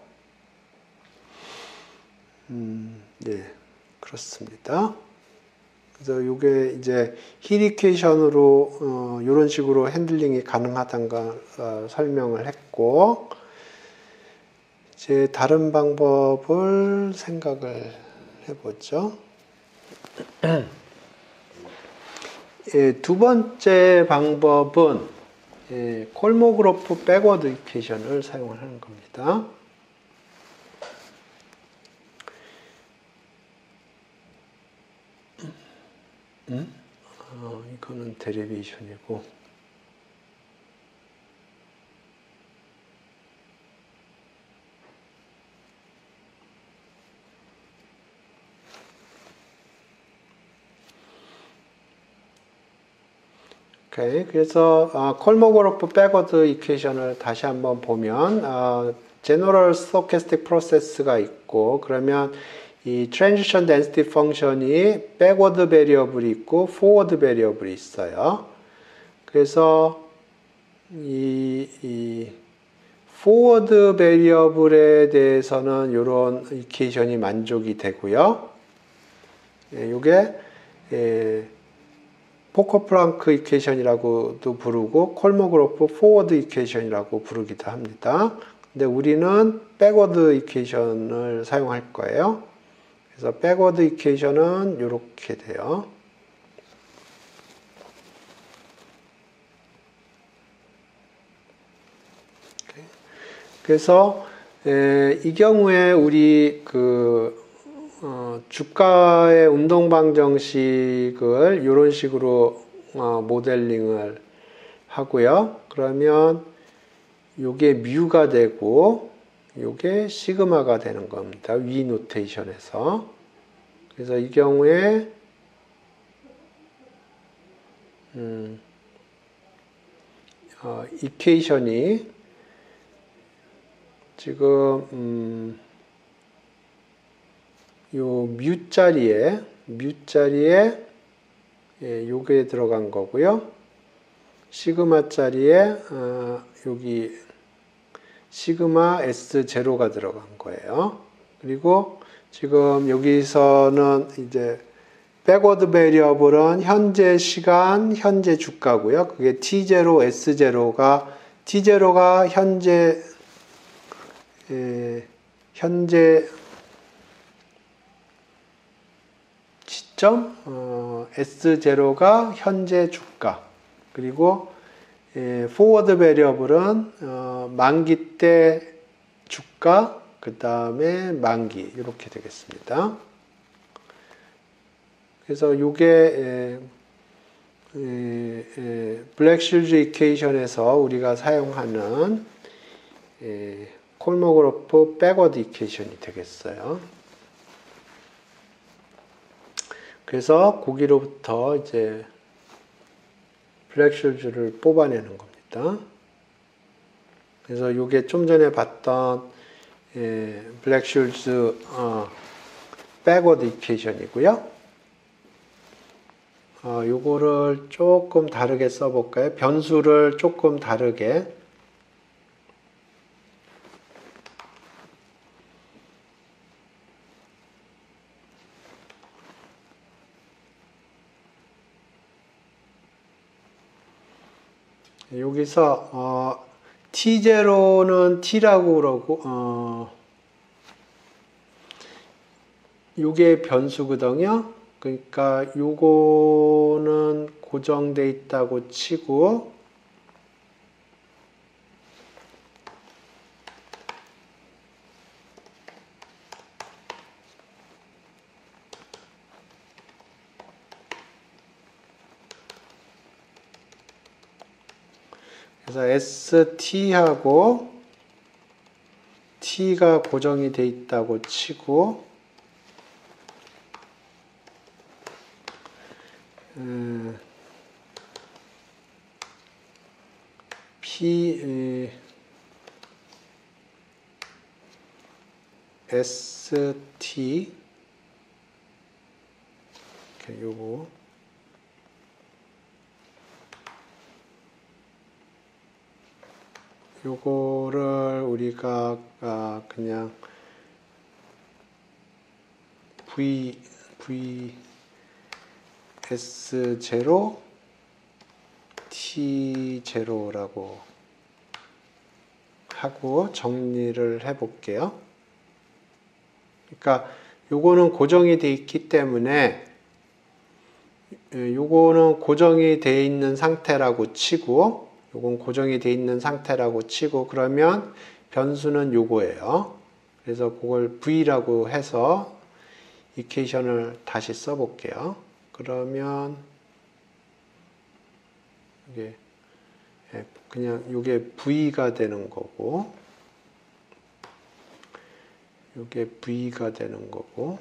네, 그렇습니다. 그래서 요게 이제 힐 이퀘이션으로 이런 식으로 핸들링이 가능하다는 걸 설명을 했고, 이제 다른 방법을 생각을 해보죠. 두 번째 방법은 콜모그로프 백워드 이퀘이션을 사용을 하는 겁니다. 이거는 데리베이션이고, 오케이. 그래서 콜모그로프 백워드 이퀘이션을 다시 한번 보면 제너럴 스토캐스틱 프로세스가 있고, 그러면 이 트랜지션 덴시티 펑션이 백워드 베리어블이 있고 포워드 베리어블이 있어요. 그래서 이 forward variable에 대해서는 이런 이퀘이션이 만족이 되고요. 이게 포커-플랑크 이퀘이션이라고도 부르고 콜모그로프 포워드 이퀘이션이라고 부르기도 합니다. 근데 우리는 백워드 이퀘이션을 사용할 거예요. 그래서 백워드 이퀘이션은 이렇게 돼요. 그래서 이 경우에 우리 주가의 운동 방정식을 이런 식으로 모델링을 하고요. 그러면 요게 뮤가 되고 요게 시그마가 되는 겁니다. 위 노테이션에서. 그래서 이 경우에 이퀘이션이 지금 요 뮤 자리에 요게 들어간 거고요. 시그마 자리에 여기 시그마 S0가 들어간 거예요. 그리고 지금 여기서는 이제 백워드 베리어블은 현재 시간, 현재 주가고요. 그게 T0, T0가 현재 시점, S0가 현재 주가, 그리고 forward 베리어블은 만기 때 주가, 그 다음에 만기 이렇게 되겠습니다. 그래서 이게 블랙쉴즈 이퀘이션에서 우리가 사용하는 콜모그로프 백워드 이퀘이션이 되겠어요. 그래서 거기로부터 이제 블랙쉴즈를 뽑아내는 겁니다. 그래서 이게 좀 전에 봤던 블랙쉴즈 백워드 이퀘이션이고요. 요거를 조금 다르게 써볼까요? 변수를 조금 다르게. 여기서 T0는 T라고 그러고 요게 변수거든요. 그러니까 요거는 고정돼 있다고 치고 그래서 ST하고 T가 고정이 돼 있다고 치고 ST 요거 요거를 우리가 그냥 S0 T0라고 하고 정리를 해 볼게요. 그러니까 요거는 고정이 돼 있기 때문에 요거는 고정이 돼 있는 상태라고 치고 요건 고정이 돼 있는 상태라고 치고 그러면 변수는 요거예요. 그래서 그걸 V라고 해서 이퀘이션을 다시 써볼게요. 그러면 이게 그냥 이게 V가 되는 거고 이게 V가 되는 거고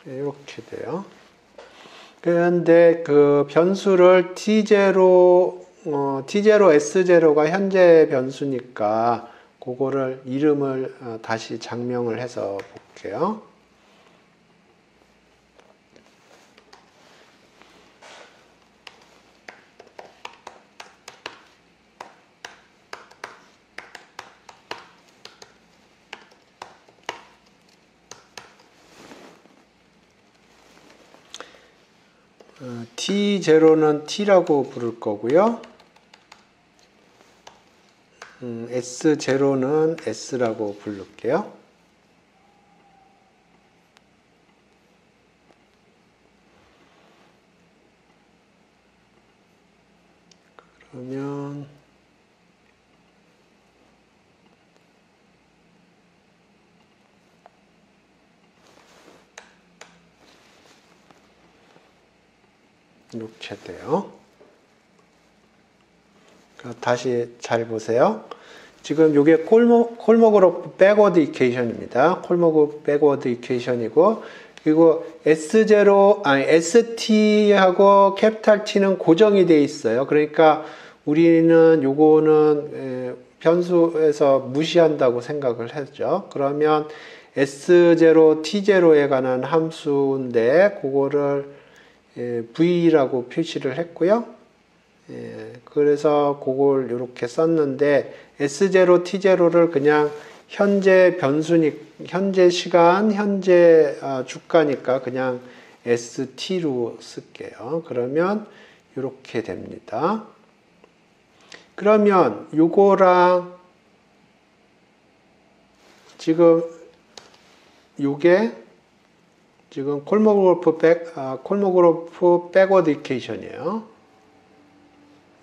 이렇게 돼요. 그런데 그 변수를 T0, S0가 현재 변수니까 그거를 이름을 다시 장명을 해서 볼게요. T0는 T라고 부를 거고요. S0는 S라고 부를게요. 그러면 이렇게 돼요. 다시 잘 보세요. 지금 이게 콜모그로프 백워드 이퀘이션입니다. 콜모그로프 백워드 이퀘이션이고, 그리고 ST하고 캐피탈 T는 고정이 돼 있어요. 그러니까 우리는 요거는 변수에서 무시한다고 생각을 했죠. 그러면 S0, T0에 관한 함수인데 그거를 V라고 표시를 했고요. 그래서 그걸 이렇게 썼는데 S0, T0를 그냥 현재 현재 시간, 현재 주가니까 그냥 ST로 쓸게요. 그러면 이렇게 됩니다. 그러면 요거랑 지금 요게 지금 콜모그로프 백워드 이퀘이션이에요.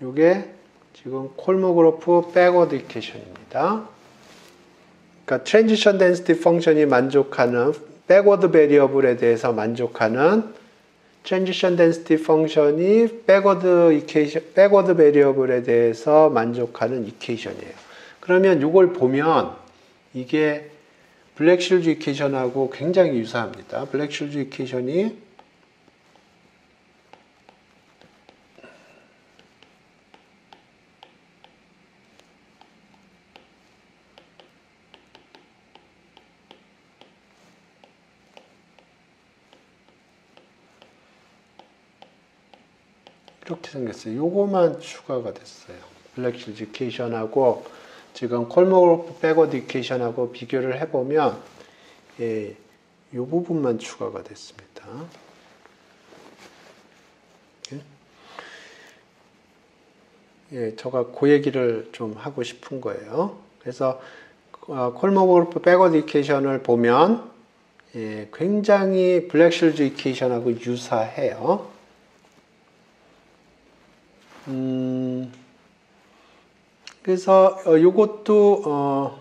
요게 지금 콜모그로프 백워드 이퀘이션입니다. 그러니까 트랜지션 덴시티 펑션이 만족하는 백워드 베리어블에 대해서 만족하는 트랜지션 덴시티 펑션이 백워드 베리어블에 대해서 만족하는 이퀘이션이에요. 그러면 이걸 보면 이게 블랙쉴드 이퀘이션하고 굉장히 유사합니다. 블랙쉴드 이퀘이션이 이렇게 생겼어요. 요거만 추가가 됐어요. 블랙쉴드 이퀘이션하고 지금 콜모그로프 백워드 이퀘이션하고 비교를 해보면 요 부분만 추가가 됐습니다. 제가 그 얘기를 좀 하고 싶은 거예요. 그래서 콜모그로프 백워드 이퀘이션을 보면 굉장히 블랙쉴드 이퀘이션하고 유사해요. 그래서 요것도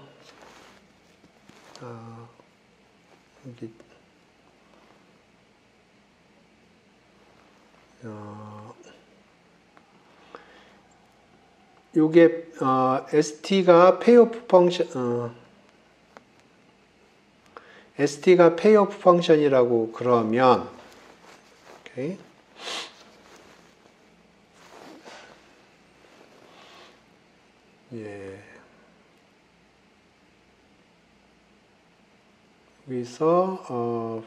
요게 ST가 페이오프 펑션 ST가 페이오프 펑션이라고 그러면 오케이. 여기서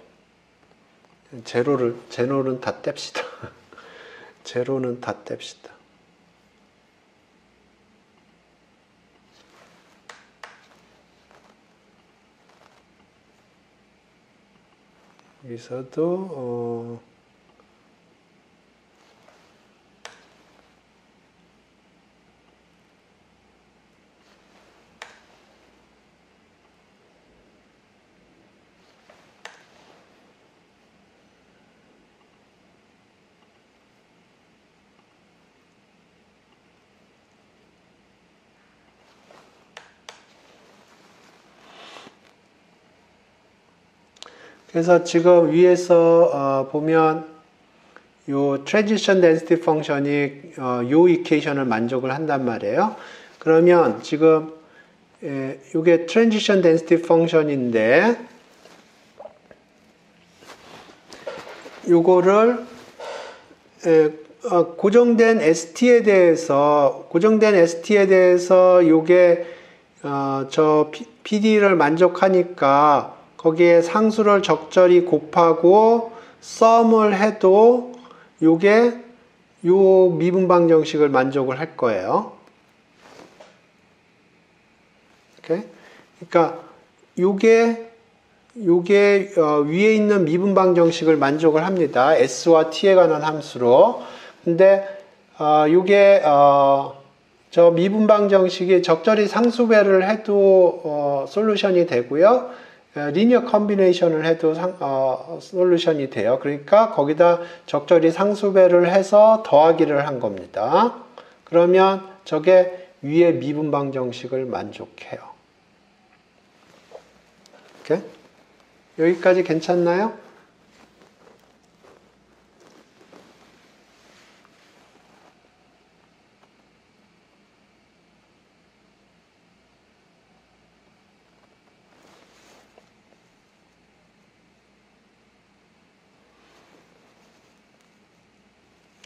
제로는 다 뗍시다. 제로는 다 뗍시다. 여기서도 그래서 지금 위에서 보면 요 트랜지션 덴시티 펑션이 요 이퀘이션을 만족을 한단 말이에요. 그러면 지금 요게 트랜지션 덴시티 펑션인데 요거를 고정된 ST에 대해서 요게 저 PD를 만족하니까 거기에 상수를 적절히 곱하고 썸을 해도 요게 요 미분방 정식을 만족을 할 거예요. 오케이? 그러니까 요게 요게 위에 있는 미분방 정식을 만족을 합니다. s와 t에 관한 함수로. 근데 요게 저 미분방 정식이 적절히 상수배를 해도 솔루션이 되고요. 리니어 컨비네이션을 해도 솔루션이 돼요. 그러니까 거기다 적절히 상수배를 해서 더하기를 한 겁니다. 그러면 저게 위에 미분방 정식을 만족해요. 오케이? 여기까지 괜찮나요?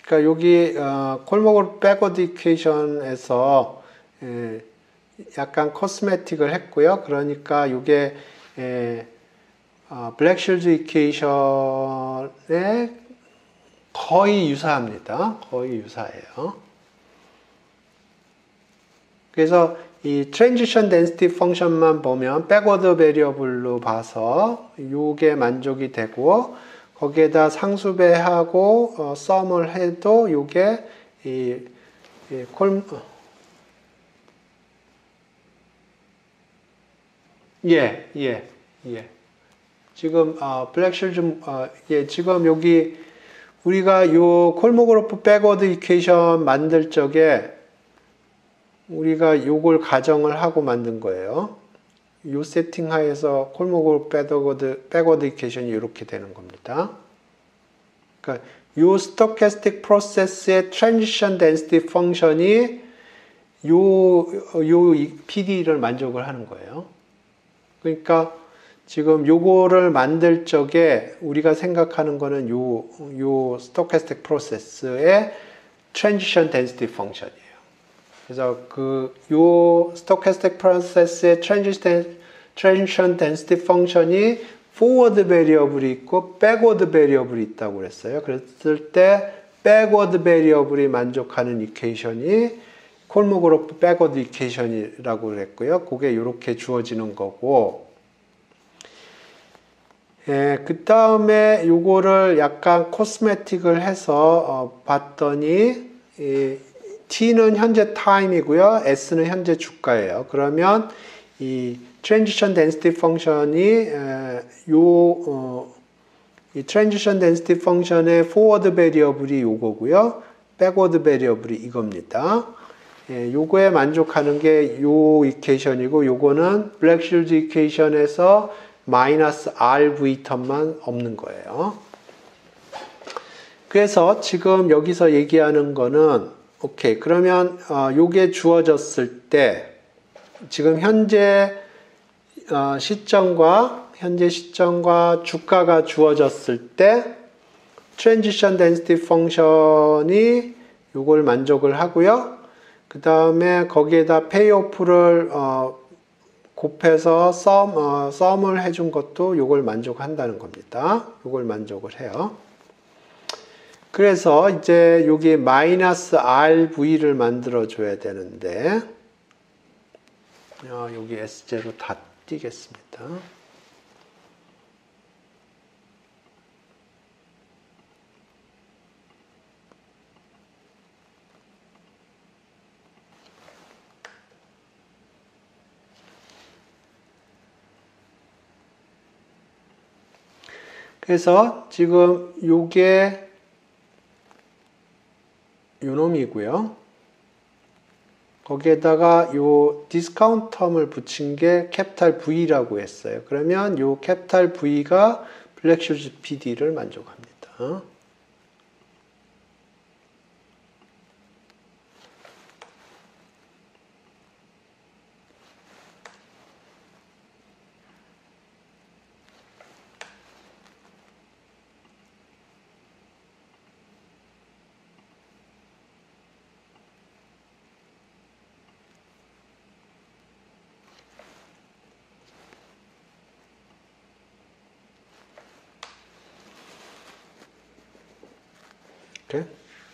그러니까 여기 콜모그룹 백워드 이퀘이션에서 약간 코스메틱을 했고요. 그러니까 이게 블랙쉴드 이퀘이션에 거의 유사합니다. 거의 유사해요. 그래서 이 트랜지션 덴시티 펑션만 보면 백워드 베리어블로 봐서 요게 만족이 되고 거기에다 상수배하고 썸을 해도 요게 예. 지금 블랙쉴드 지금 여기 우리가 요 콜모그래프 백워드 이퀘이션 만들 적에 우리가 요걸 가정을 하고 만든 거예요. 요 세팅 하에서 콜모그래프 백워드 이퀘이션이 이렇게 되는 겁니다. 그러니까 요 스토캐스틱 프로세스의 트랜지션 덴시티 펑션이 요 PD를 만족을 하는 거예요. 그러니까 지금 요거를 만들 적에 우리가 생각하는 거는 요 스토캐스틱 프로세스의 트랜지션 덴시티 펑션이에요. 그래서 요 스토캐스틱 프로세스의 트랜지션 덴시티 펑션이 포워드 베리어블이 있고 백워드 베리어블이 있다고 그랬어요. 그랬을 때 백워드 베리어블이 만족하는 이퀘이션이 콜모그래프 백워드 이퀘이션이라고 그랬고요. 그게 이렇게 주어지는 거고, 그 다음에 요거를 약간 코스메틱을 해서 봤더니 T는 현재 타임이고요. S는 현재 주가예요. 그러면 이 트랜지션 덴시티 펑션이 이 트랜지션 덴시티 펑션의 포워드 베리어블이 요거고요. 백워드 베리어블이 이겁니다. 요거에 만족하는 게 요 이퀘이션이고 요거는 블랙쉴드 이퀘이션에서 마이너스 RV 텀만 없는 거예요. 그래서 지금 여기서 얘기하는 거는 오케이. 그러면 요게 주어졌을 때 지금 현재 시점과 주가가 주어졌을 때 트랜지션 덴시티 펑션이 요걸 만족을 하고요. 그 다음에 거기에다 페이오프를 곱해서 썸을 해준 것도 요걸 만족한다는 겁니다. 요걸 만족을 해요. 그래서 이제 여기 마이너스 RV를 만들어 줘야 되는데 여기 S제로 다 띄겠습니다. 그래서 지금 요게 요놈이고요. 거기에다가 요 디스카운트 텀을 붙인 게 캐피탈 V라고 했어요. 그러면 요 캐피탈 V가 블랙쉴드 PD를 만족합니다.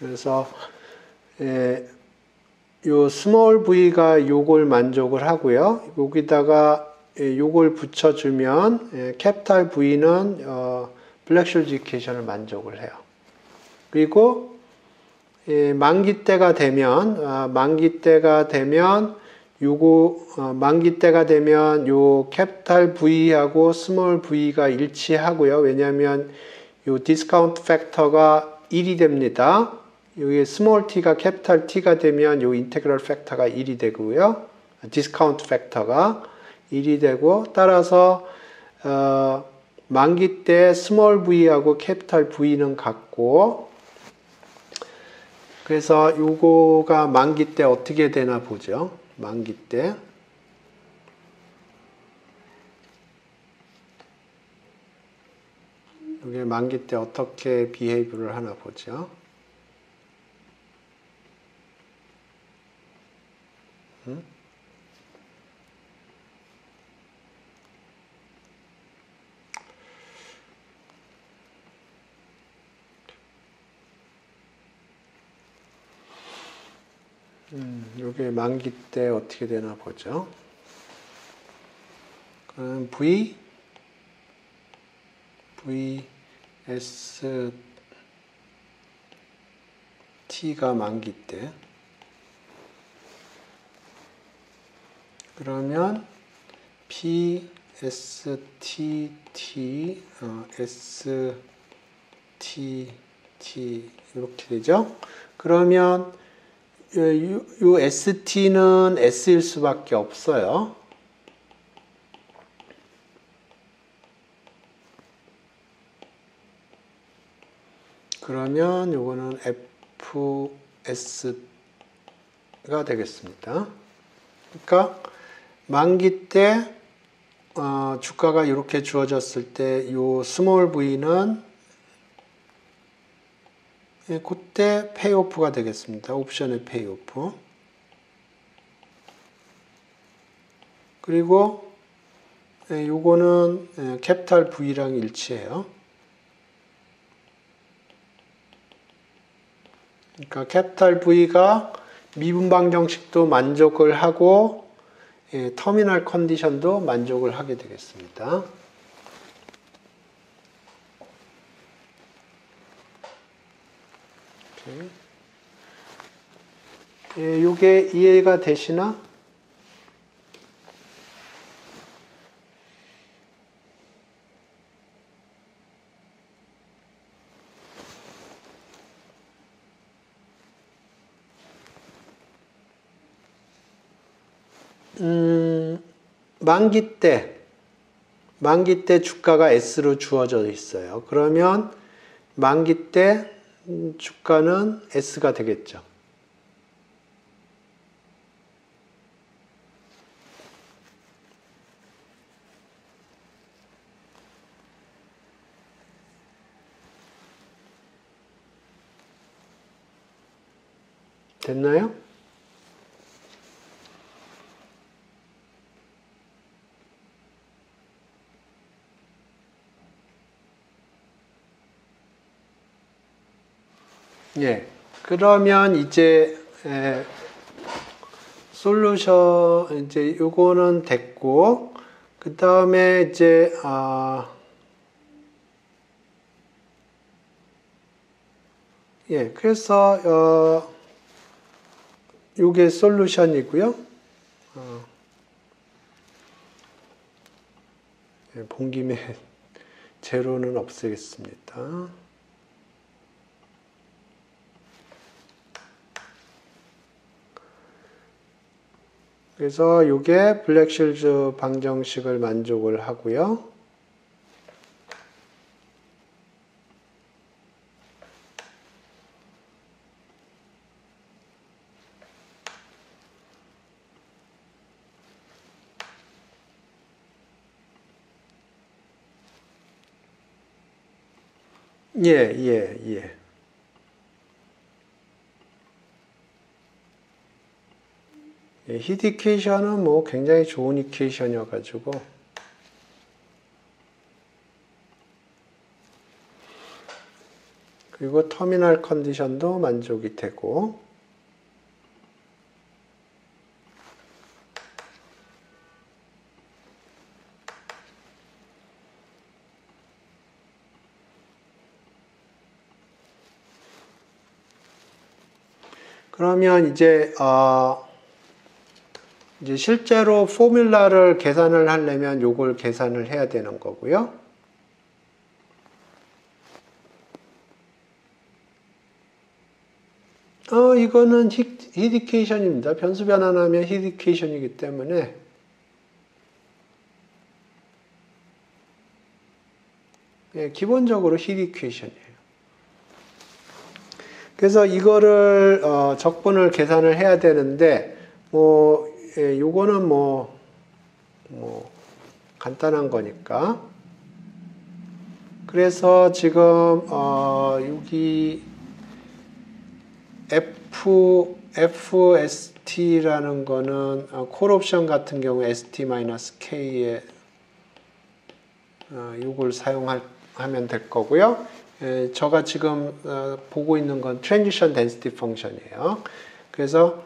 그래서 요 스몰 v가 요걸 만족을 하고요. 여기다가 요걸 붙여주면 캐피탈 V는 블랙슐 주디케이션을 만족을 해요. 그리고 만기 때가 되면 요 캐피탈 V하고 스몰 V가 일치하고요. 왜냐하면 요 디스카운트 팩터가 1이 됩니다. 여기 스몰 t가 캐피탈 T가 되면 요 인테그럴 팩터가 1이 되고요. 디스카운트 팩터가 1이 되고, 따라서 만기 때 스몰 v하고 캐피탈 V는 같고, 그래서 요거가 만기 때 어떻게 되나 보죠. 만기 때 이게 만기 때 어떻게 비헤이브를 하나 보죠. 이게 만기 때 어떻게 되나 보죠. 그럼 VST가 만기 때, 그러면 PSTT, STT 이렇게 되죠. 그러면 요 ST는 S일 수밖에 없어요. 그러면 요거는 FS가 되겠습니다. 그러니까 만기 때 주가가 이렇게 주어졌을 때 요 스몰 V는 그때 페이오프가 되겠습니다. 옵션의 페이오프. 그리고 요거는 캐피탈 V랑 일치해요. 그러니까 캐피탈 V가 미분방 정식도 만족을 하고 터미널 컨디션도 만족을 하게 되겠습니다. 요게 이해가 되시나? 만기 때 주가가 S로 주어져 있어요. 그러면 만기 때 주가는 S가 되겠죠. 됐나요? 예. 그러면 이제 솔루션 이제 요거는 됐고, 그 다음에 이제 예. 그래서 요게 솔루션이고요. 예, 본 김에 제로는 없애겠습니다. 그래서 이게 블랙쉴즈 방정식을 만족을 하고요. 예. 히트 이퀘이션은 뭐 굉장히 좋은 이퀘이션이어가지고 그리고 터미널 컨디션도 만족이 되고 그러면 이제 실제로 포뮬라를 계산을 하려면 요걸 계산을 해야 되는 거고요. 이거는 히디케이션입니다. 변수 변환하면 히디케이션이기 때문에 기본적으로 히디케이션이에요. 그래서 이거를 적분을 계산을 해야 되는데 요거는 간단한 거니까. 그래서 지금 여기 FST라는 거는 콜 옵션 같은 경우 ST-K에 이걸 사용하면 될 거고요. 제가 지금 보고 있는 건 트랜지션 덴시티 펑션이에요. 그래서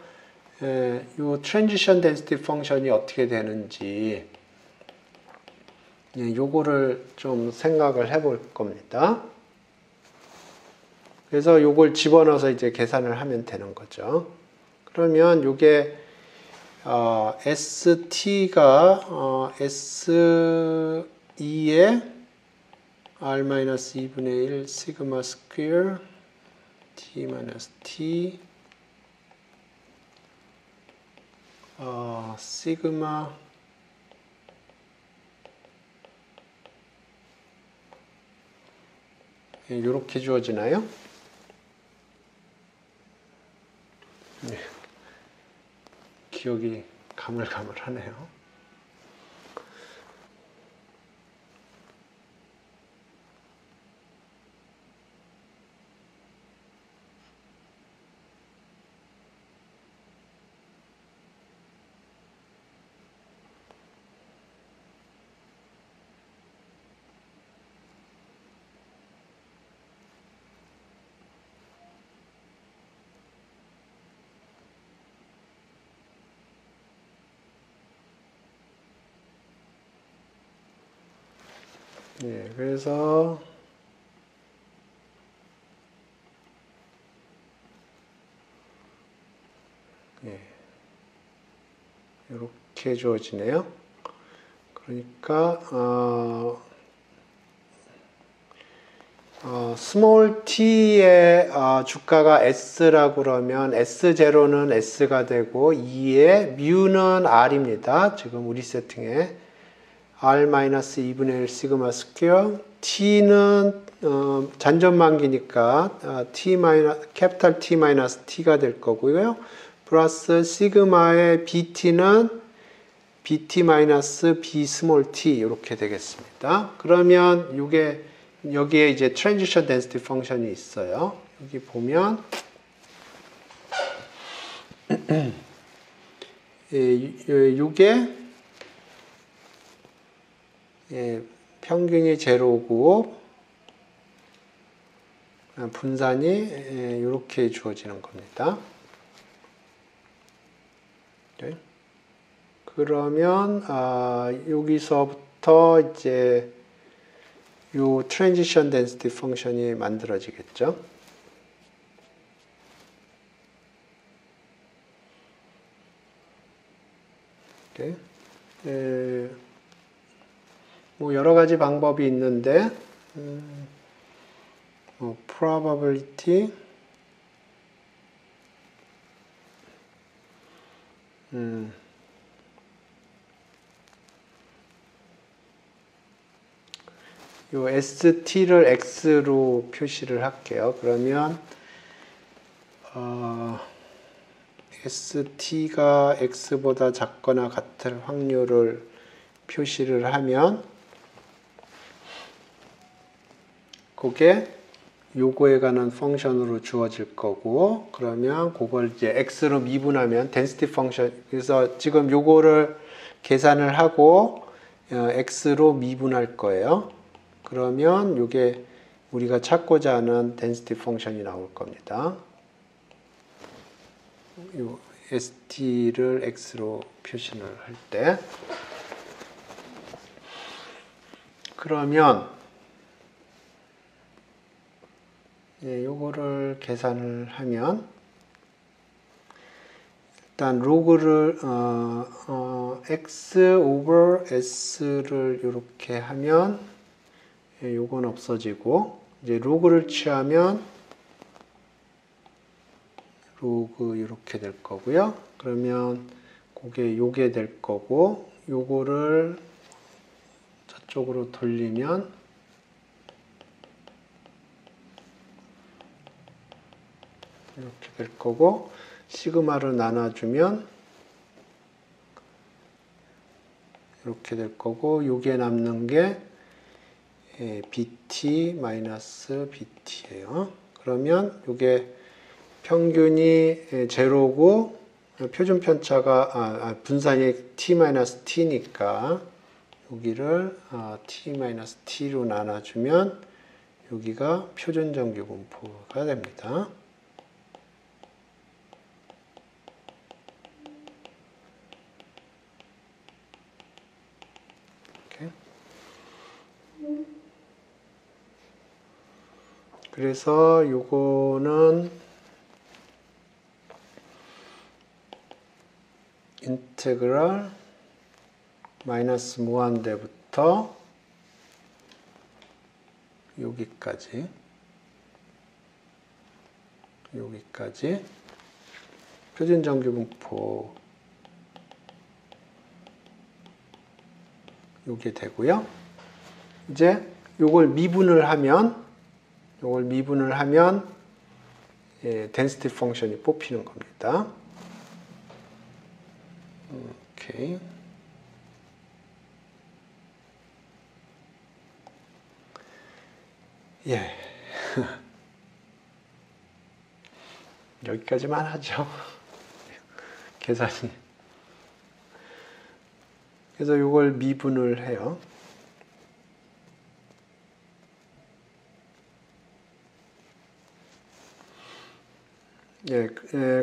이 트랜지션 덴시티 펑션이 어떻게 되는지 요거를 좀 생각을 해볼 겁니다. 그래서 요걸 집어넣어서 이제 계산을 하면 되는 거죠. 그러면 요게 ST가 S2에 R-2분의 1 시그마 스퀘어 T-T 시그마 이렇게 주어지나요? 네. 기억이 가물가물하네요. 그래서 이렇게 주어지네요. 그러니까 스몰 t의 주가가 s라고 그러면 s0는 s가 되고 2의 mu는 r입니다. 지금 우리 세팅에 r-2분의 1 시그마 스퀘어 t는 잔전만기니까 캐피탈 T 마이너스 T가 될 거고요. 플러스 시그마의 BT는 BT 마이너스 B 스몰 T 이렇게 되겠습니다. 그러면 여기에 이제 트랜지션 덴시티 펑션이 있어요. 여기 보면 이게 평균이 제로고 분산이 이렇게 주어지는 겁니다. 그러면 여기서부터 이제 요 트랜지션 덴시티 펑션이 만들어지겠죠. 여러 가지 방법이 있는데 probability 요 ST를 X로 표시를 할게요. 그러면 ST가 X보다 작거나 같을 확률을 표시를 하면 그게 요거에 관한 펑션으로 주어질 거고, 그러면 그걸 이제 X로 미분하면 density 펑션, 그래서 지금 요거를 계산을 하고 X로 미분할 거예요. 그러면 요게 우리가 찾고자 하는 density 펑션이 나올 겁니다. 요 ST를 X로 표시를 할 때. 그러면 요거를 계산을 하면 일단 로그를 x over s를 이렇게 하면 요건 없어지고 이제 로그를 취하면 로그 이렇게 될 거고요. 그러면 그게 요게 될 거고 요거를 저쪽으로 돌리면 이렇게 될 거고 시그마를 나눠주면 이렇게 될 거고 요게 남는 게 BT-BT예요. 그러면 요게 평균이 제로고 표준 편차가 분산이 T-T니까 여기를 T-T로 나눠주면 여기가 표준 정규 분포가 됩니다. 그래서 요거는 인테그랄 마이너스 무한대부터 여기까지 표준 정규 분포 요게 되고요. 이제 요걸 미분을 하면 density 펑션이 뽑히는 겁니다. 오케이. 예. 여기까지만 하죠. 계산이. 그래서 이걸 미분을 해요.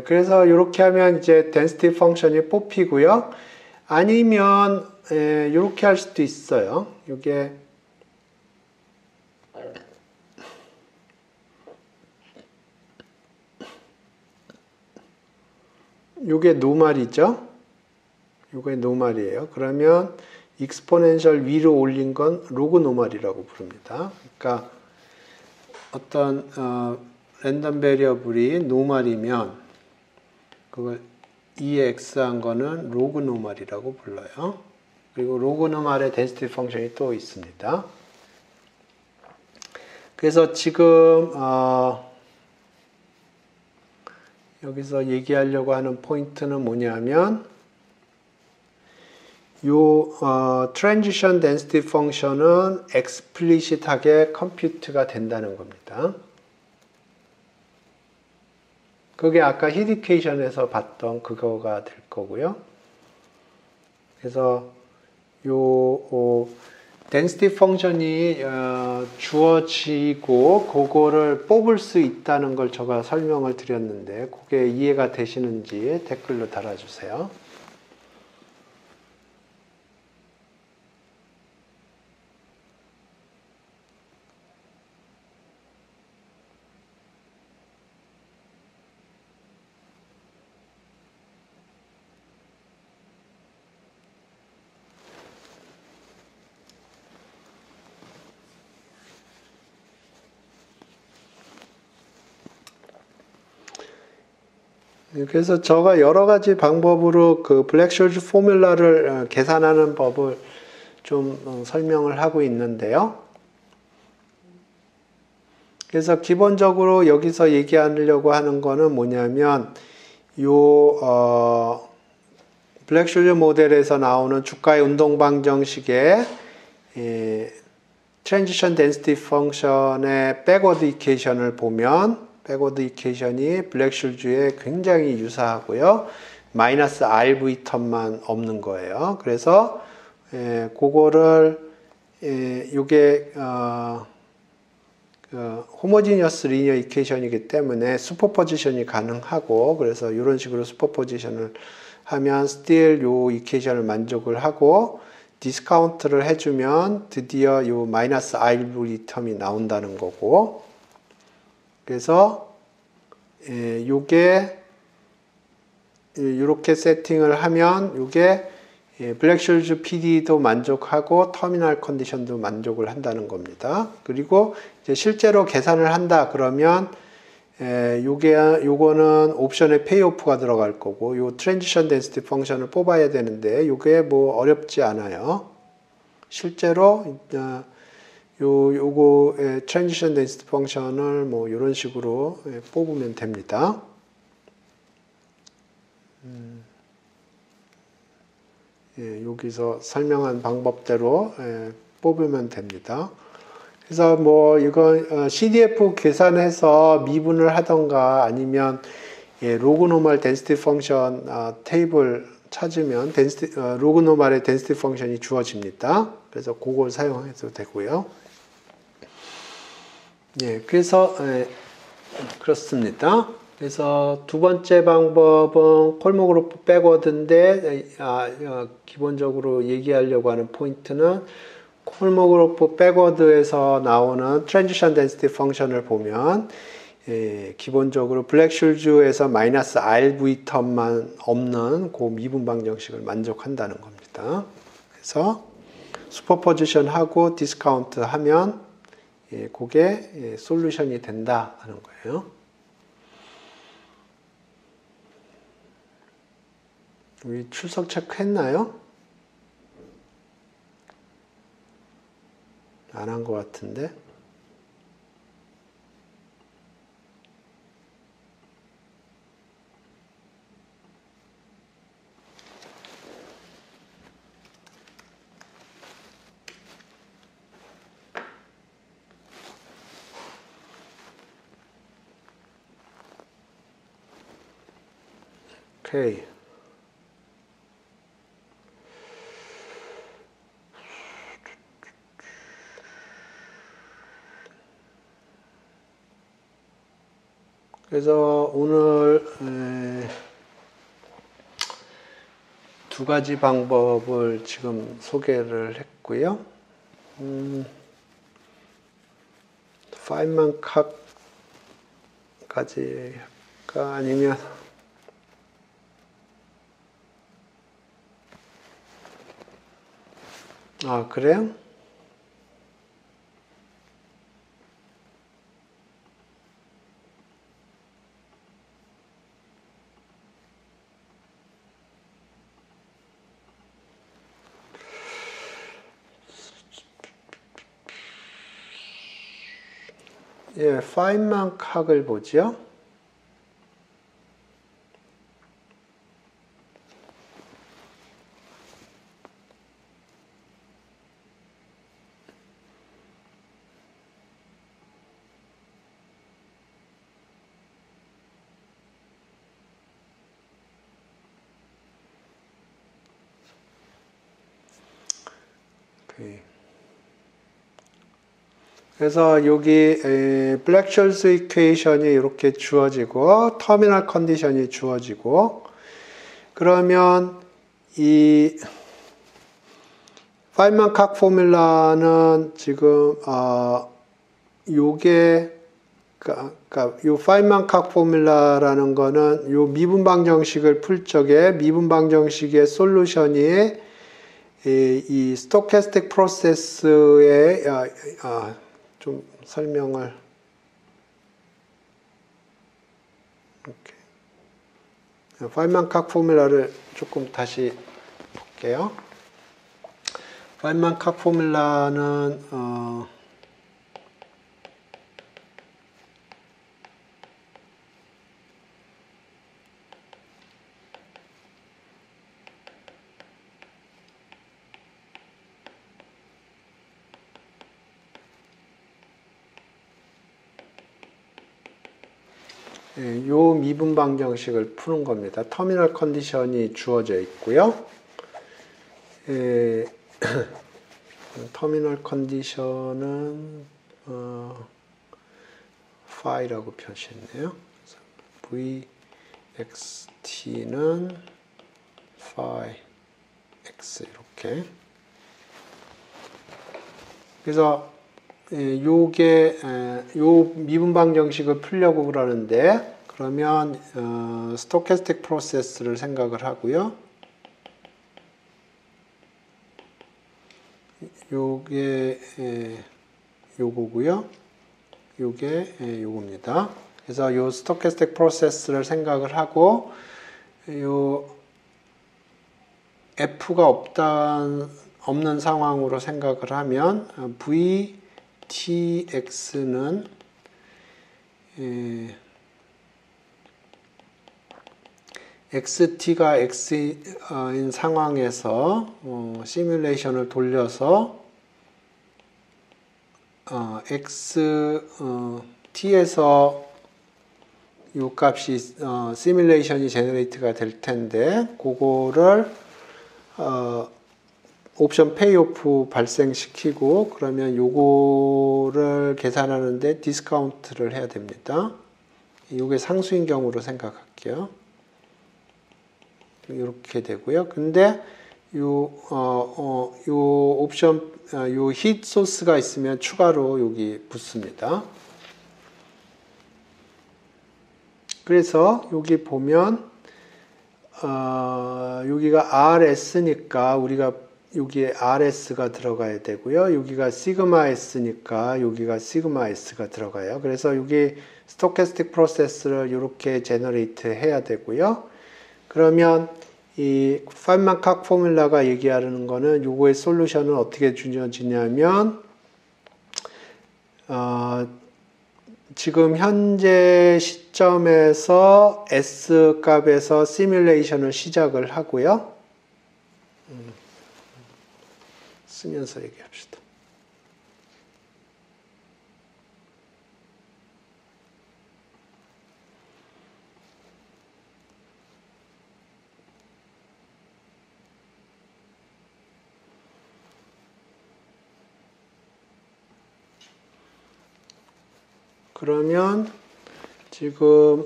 그래서 이렇게 하면 이제 density 펑션이 뽑히고요. 아니면 이렇게 할 수도 있어요. 이게 노말이죠. 이게 노말이에요. 그러면 익스포넨셜 위로 올린 건 로그 노말이라고 부릅니다. 그러니까 어떤 랜덤 베리어블이 노말이면 그걸 2x 한 거는 로그 노말이라고 불러요. 그리고 로그 노말의 density 펑션이 또 있습니다. 그래서 지금 여기서 얘기하려고 하는 포인트는 뭐냐면 요 transition density 펑션은 explicit하게 컴퓨트가 된다는 겁니다. 그게 아까 히디케이션에서 봤던 그거가 될 거고요. 그래서 요 density 펑션이 주어지고 그거를 뽑을 수 있다는 걸 제가 설명을 드렸는데 그게 이해가 되시는지 댓글로 달아주세요. 그래서 제가 여러 가지 방법으로 그 블랙쇼즈 포뮬라를 계산하는 법을 좀 설명을 하고 있는데요. 그래서 기본적으로 여기서 얘기하려고 하는 거는 뭐냐면 요 블랙쇼즈 모델에서 나오는 주가의 운동방정식의 트랜지션 덴시티 펑션의 백워드 이퀘이션을 보면 백워드 이퀘이션이 블랙쇼즈에 굉장히 유사하고요. 마이너스 RV 텀만 없는 거예요. 그래서 그거를 요게 호모지니어스 리니어 이퀘이션이기 때문에 슈퍼포지션이 가능하고 그래서 이런 식으로 슈퍼포지션을 하면 still 요 이퀘이션을 만족을 하고 디스카운트를 해주면 드디어 요 마이너스 RV 텀이 나온다는 거고 요게 이렇게 세팅을 하면 이게 블랙슐즈 PD도 만족하고 터미널 컨디션도 만족을 한다는 겁니다. 그리고 이제 실제로 계산을 한다 그러면 요거는 옵션에 페이오프가 들어갈 거고 요 트랜지션 덴시티 펑션을 뽑아야 되는데 요게 뭐 어렵지 않아요. 실제로 요거의 트랜지션 덴시티 펑션을 뭐 이런 식으로 뽑으면 됩니다. 여기서 설명한 방법대로 뽑으면 됩니다. 그래서 뭐 이건 CDF 계산해서 미분을 하던가 아니면 로그 노멀 덴시티 펑션 테이블 찾으면 로그 노멀의 덴시티 펑션이 주어집니다. 그래서 그걸 사용해도 되고요. 그래서 그렇습니다. 그래서 두 번째 방법은 콜모그로프 백워드인데 기본적으로 얘기하려고 하는 포인트는 콜모그로프 백워드에서 나오는 트랜지션 덴시티 펑션을 보면 기본적으로 블랙슐즈에서 마이너스 RV 텀만 없는 그 미분 방정식을 만족한다는 겁니다. 그래서 슈퍼포지션 하고 디스카운트 하면 그게 솔루션이 된다 하는 거예요. 우리 출석 체크했나요? 안 한 것 같은데. 오케이. 그래서 오늘 두 가지 방법을 지금 소개를 했고요. 파인만 캅까지 할까 아니면 그래요? 파인만 캅을 보죠. 그래서 여기 블랙슐즈 이퀘이션이 이렇게 주어지고 터미널 컨디션이 주어지고 그러면 이 파인만 캅 포뮬라는 지금 요게 그러니까 요 파인만 캅 포뮬라라는 거는 요 미분 방정식을 풀 적에 미분 방정식의 솔루션이 이 스토캐스틱 프로세스의 좀 설명을 이렇게 파인만 캅 포뮬라를 조금 다시 볼게요. 파인만 캅 포뮬라는 요 미분 방정식을 푸는 겁니다. 터미널 컨디션이 주어져 있고요. 터미널 컨디션은 phi라고 표시했네요. vxt는 phi x 이렇게. 그래서 요게 요 미분 방정식을 풀려고 그러는데 그러면 스토캐스틱 프로세스를 생각을 하고요. 요게 요거고요. 요게 요겁니다. 그래서 요 스토캐스틱 프로세스를 생각을 하고 요 F가 없는 상황으로 생각을 하면 VTX는 XT가 X인 상황에서 시뮬레이션을 돌려서 T에서 이 값이 시뮬레이션이 제너레이트가 될 텐데 그거를 옵션 페이오프 발생시키고 그러면 요거를 계산하는데 디스카운트를 해야 됩니다. 요게 상수인 경우로 생각할게요. 이렇게 되고요. 근데 요 옵션 요 히트 소스가 있으면 추가로 여기 붙습니다. 그래서 여기 보면 여기가 RS니까 우리가 여기에 RS가 들어가야 되고요. 여기가 시그마 S니까 여기가 시그마 S가 들어가요. 그래서 여기 스토캐스틱 프로세스를 이렇게 제너레이트 해야 되고요. 그러면 이 파인만 칵 포뮬라가 얘기하는 거는 요거의 솔루션은 어떻게 주어지냐면 지금 현재 시점에서 S 값에서 시뮬레이션을 시작을 하고요. 쓰면서 얘기합시다. 그러면 지금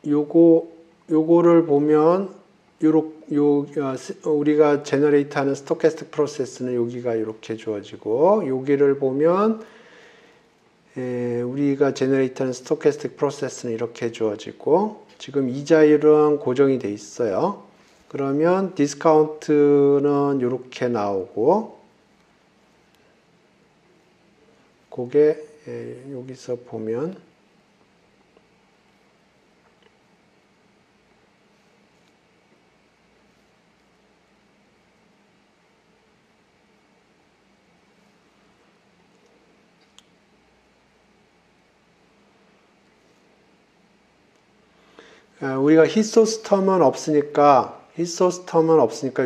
요거를 보면 우리가 제너레이트하는 스토캐스틱 프로세스는 여기가 이렇게 주어지고 여기를 보면 우리가 제너레이트하는 스토캐스틱 프로세스는 이렇게 주어지고 지금 이자율은 고정이 돼 있어요. 그러면 디스카운트는 이렇게 나오고 그게 여기서 보면 우리가 히소스 텀은 없으니까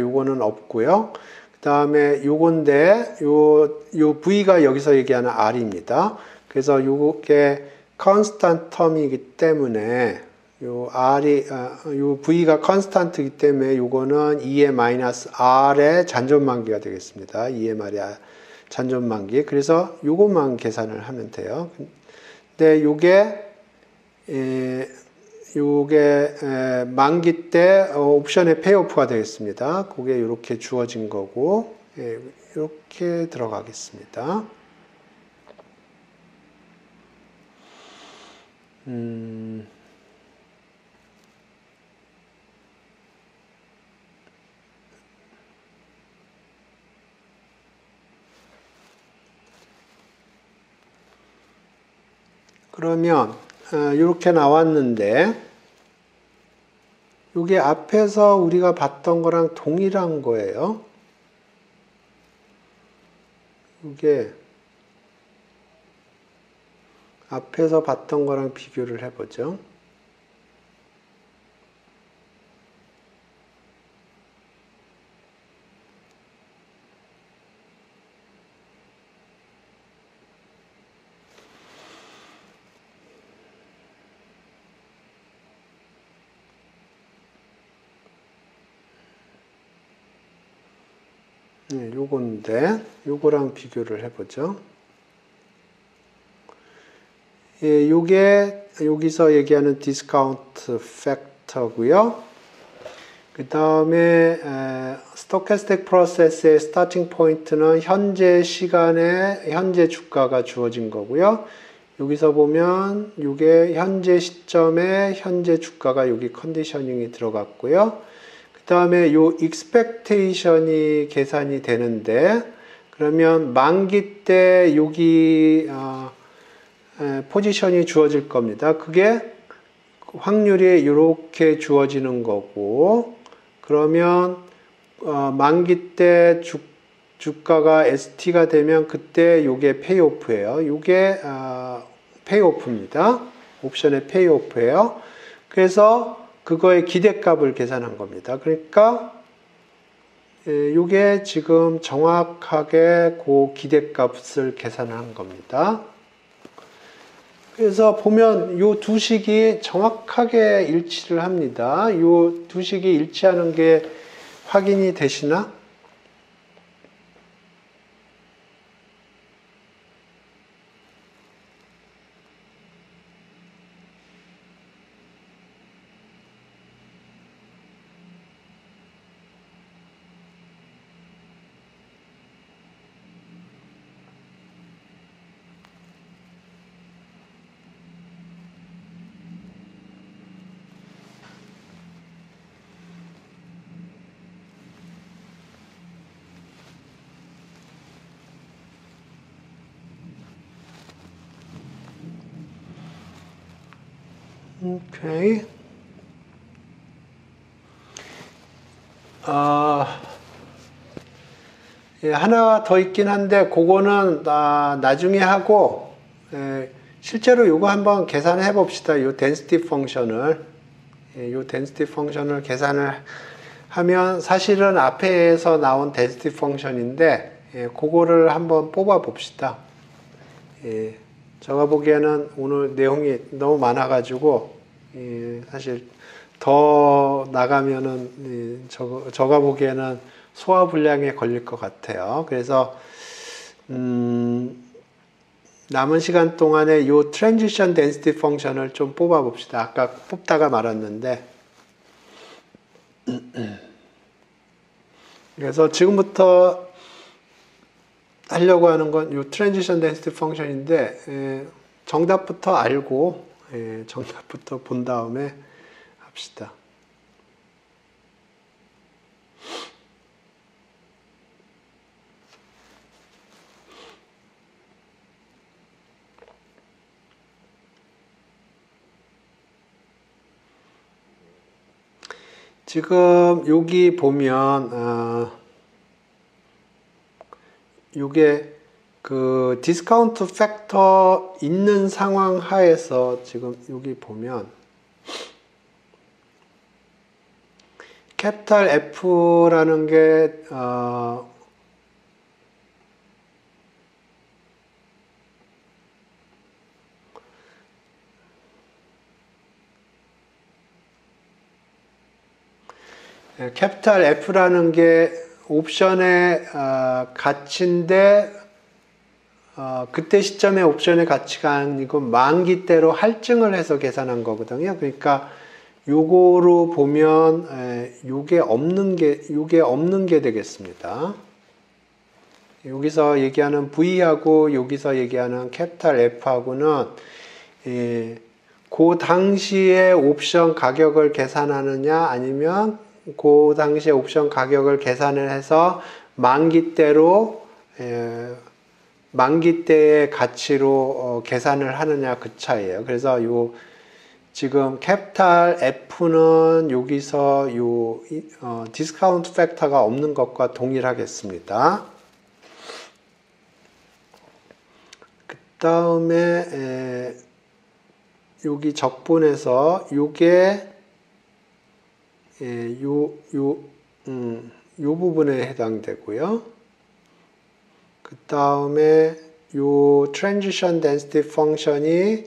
요거는 없고요. 그 다음에 요건데 요 V가 여기서 얘기하는 R입니다. 그래서 요게 컨스탄트 텀이기 때문에 요 V가 컨스탄트이기 때문에 요거는 2의 마이너스 R의 잔존만기가 되겠습니다. 2의 말이 잔존만기. 그래서 요것만 계산을 하면 돼요. 근데 요게 만기 때 옵션의 페이오프가 되겠습니다. 그게 이렇게 주어진 거고 이렇게 들어가겠습니다. 그러면 이렇게 나왔는데 이게 앞에서 우리가 봤던 거랑 동일한 거예요. 이게 앞에서 봤던 거랑 비교를 해보죠. 요건데 요거랑 비교를 해보죠. 요게 여기서 얘기하는 디스카운트 팩터고요. 그 다음에 스토캐스틱 프로세스의 스타팅 포인트는 현재 시간에 현재 주가가 주어진 거고요. 여기서 보면 이게 현재 시점에 현재 주가가 여기 컨디셔닝이 들어갔고요. 그 다음에 요 expectation이 계산이 되는데, 그러면 만기 때 여기 포지션이 주어질 겁니다. 그게 확률이 이렇게 주어지는 거고, 그러면 만기 때 주가가 ST가 되면 그때 요게 페이오프예요. 요게 페이오프입니다. 옵션의 페이오프예요. 그래서 그거의 기대값을 계산한 겁니다. 그러니까 요게 지금 정확하게 그 기대값을 계산한 겁니다. 그래서 보면 요 두 식이 정확하게 일치를 합니다. 요 두 식이 일치하는 게 확인이 되시나? 오케이. 예, 하나 더 있긴 한데 그거는 나중에 하고, 실제로 이거 한번 계산해 봅시다. 요 density 펑션을, 요 density 펑션을 계산을 하면 사실은 앞에서 나온 density 펑션인데, 그거를 한번 뽑아 봅시다. 제가 보기에는 오늘 내용이 너무 많아가지고 사실 더 나가면은 제가 보기에는 소화불량에 걸릴 것 같아요. 그래서 남은 시간 동안에 이 트랜지션 덴시티 펑션을 좀 뽑아 봅시다. 아까 뽑다가 말았는데, 그래서 지금부터 하려고 하는 건 이 트랜지션 덴시티 펑션인데, 정답부터 알고 정답부터 본 다음에 합시다. 지금 여기 보면 요게 그 디스카운트 팩터 있는 상황 하에서 지금 여기 보면 캐피탈 F라는 게 캐피탈 F라는 게 옵션의 가치인데 그때 시점에 옵션의 가치가 아니고 만기 때로 할증을 해서 계산한 거거든요. 그러니까 요거로 보면 요게 없는 게 되겠습니다. 여기서 얘기하는 V하고 여기서 얘기하는 캐피탈 F하고는 그 당시에 옵션 가격을 계산하느냐 아니면 그 당시에 옵션 가격을 계산을 해서 만기 때로 만기 때의 가치로 계산을 하느냐 그 차이예요. 그래서 요 지금 캐피탈 F는 여기서 요 디스카운트 팩터가 없는 것과 동일하겠습니다. 그 다음에 여기 적분에서 요게 요 부분에 해당되고요. 그 다음에 요 transition density 펑션이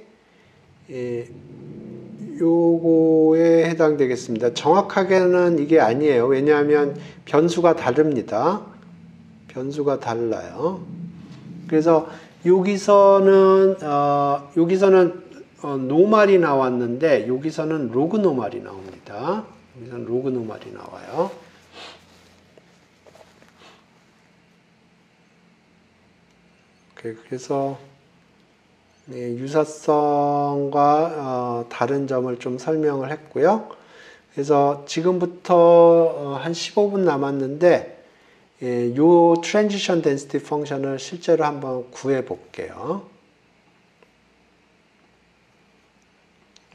요거에 해당되겠습니다. 정확하게는 이게 아니에요. 왜냐하면 변수가 다릅니다. 변수가 달라요. 그래서 여기서는 노말이 나왔는데 여기서는 로그 노말이 나옵니다. 여기서는 로그 노말이 나와요. 그래서 네, 유사성과 다른 점을 좀 설명을 했고요. 그래서 지금부터 한 15분 남았는데 요 트랜지션 덴시티 펑션을 실제로 한번 구해 볼게요.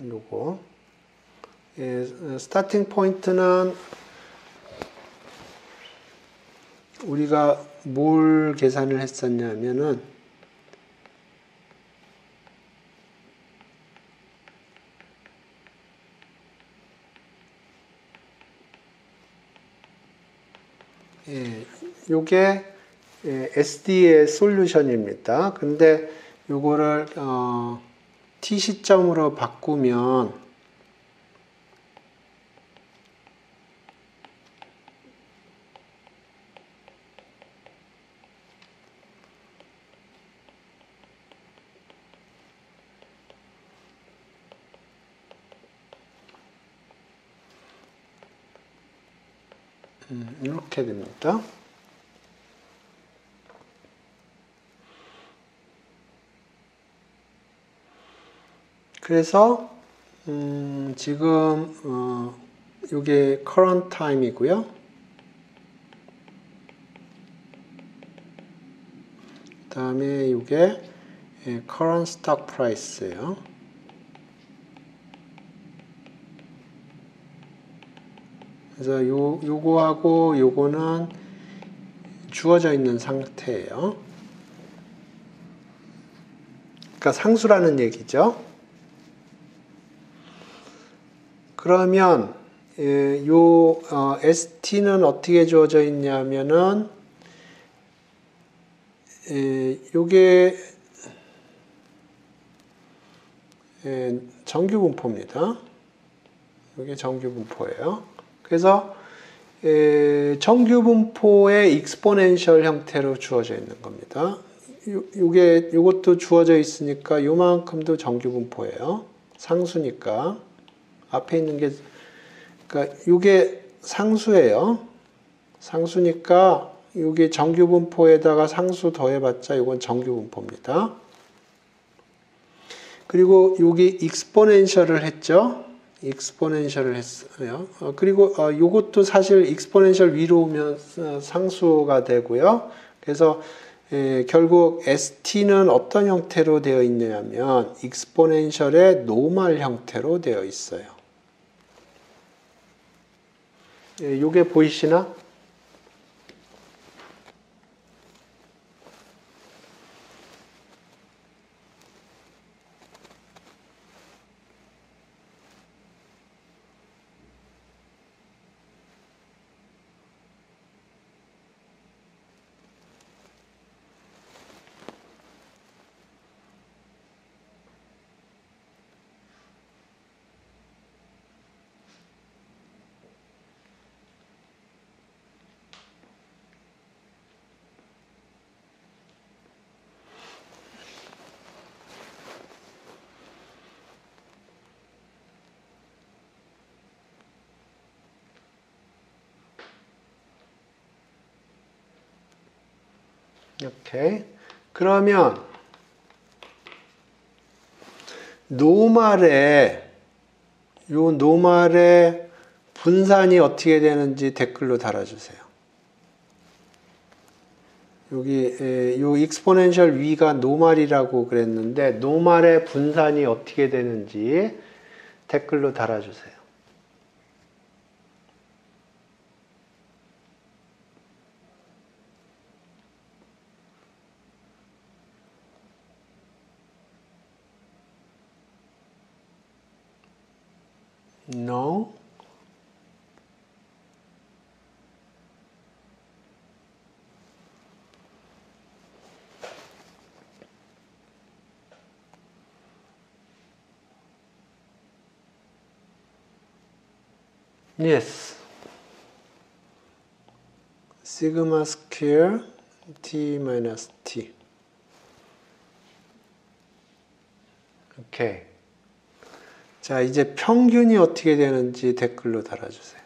요거 스타팅 포인트는 우리가 뭘 계산을 했었냐면은 요게 SD의 솔루션입니다. 근데 요거를 t 시점으로 바꾸면 이렇게 됩니다. 그래서 지금 이게 current time이고요. 그 다음에 이게 current stock price예요. 그래서 요거하고 요거는 주어져 있는 상태예요. 그러니까 상수라는 얘기죠. 그러면 요 ST는 어떻게 주어져 있냐면은 요게 정규 분포입니다. 요게 정규 분포예요. 그래서 정규 분포의 익스포넨셜 형태로 주어져 있는 겁니다. 요것도 주어져 있으니까 요만큼도 정규 분포예요. 상수니까 앞에 있는 게 그러니까 요게 상수예요. 상수니까 요게 정규 분포에다가 상수 더해봤자 요건 정규 분포입니다. 그리고 여기 익스포넨셜을 했죠. 익스포넨셜을 했어요. 그리고 요것도 사실 익스포넨셜 위로 오면 상수가 되고요. 그래서 결국 ST는 어떤 형태로 되어 있냐면 익스포넨셜의 노멀 형태로 되어 있어요. 요게 보이시나? 이렇게. 그러면 노말의 분산이 어떻게 되는지 댓글로 달아주세요. 여기 요 익스포넨셜 위가 노말이라고 그랬는데 노말의 분산이 어떻게 되는지 댓글로 달아주세요. No. Yes. 시그마 스퀘어 t 마이너스 t. 오케이. 자, 이제 평균이 어떻게 되는지 댓글로 달아주세요.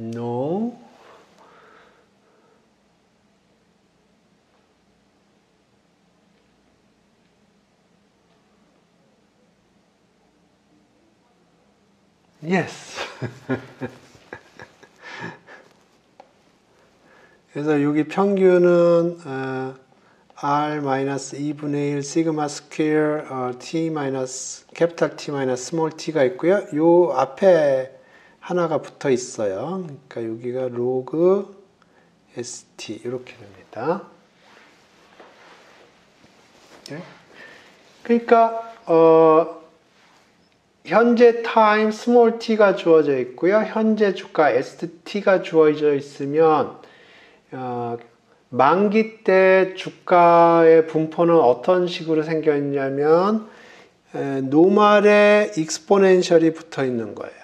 No. Yes. 그래서 여기 평균은 R-2분의 1 시그마 스퀘어 T 마이너스 캐피탈 T 마이너스 스몰 T가 있고요. 요 앞에 하나가 붙어 있어요. 그러니까 여기가 로그 ST 이렇게 됩니다. 네? 그러니까 현재 타임 스몰 t가 주어져 있고요. 현재 주가 ST가 주어져 있으면 만기 때 주가의 분포는 어떤 식으로 생겼냐면 노말에 익스포넨셜이 붙어 있는 거예요.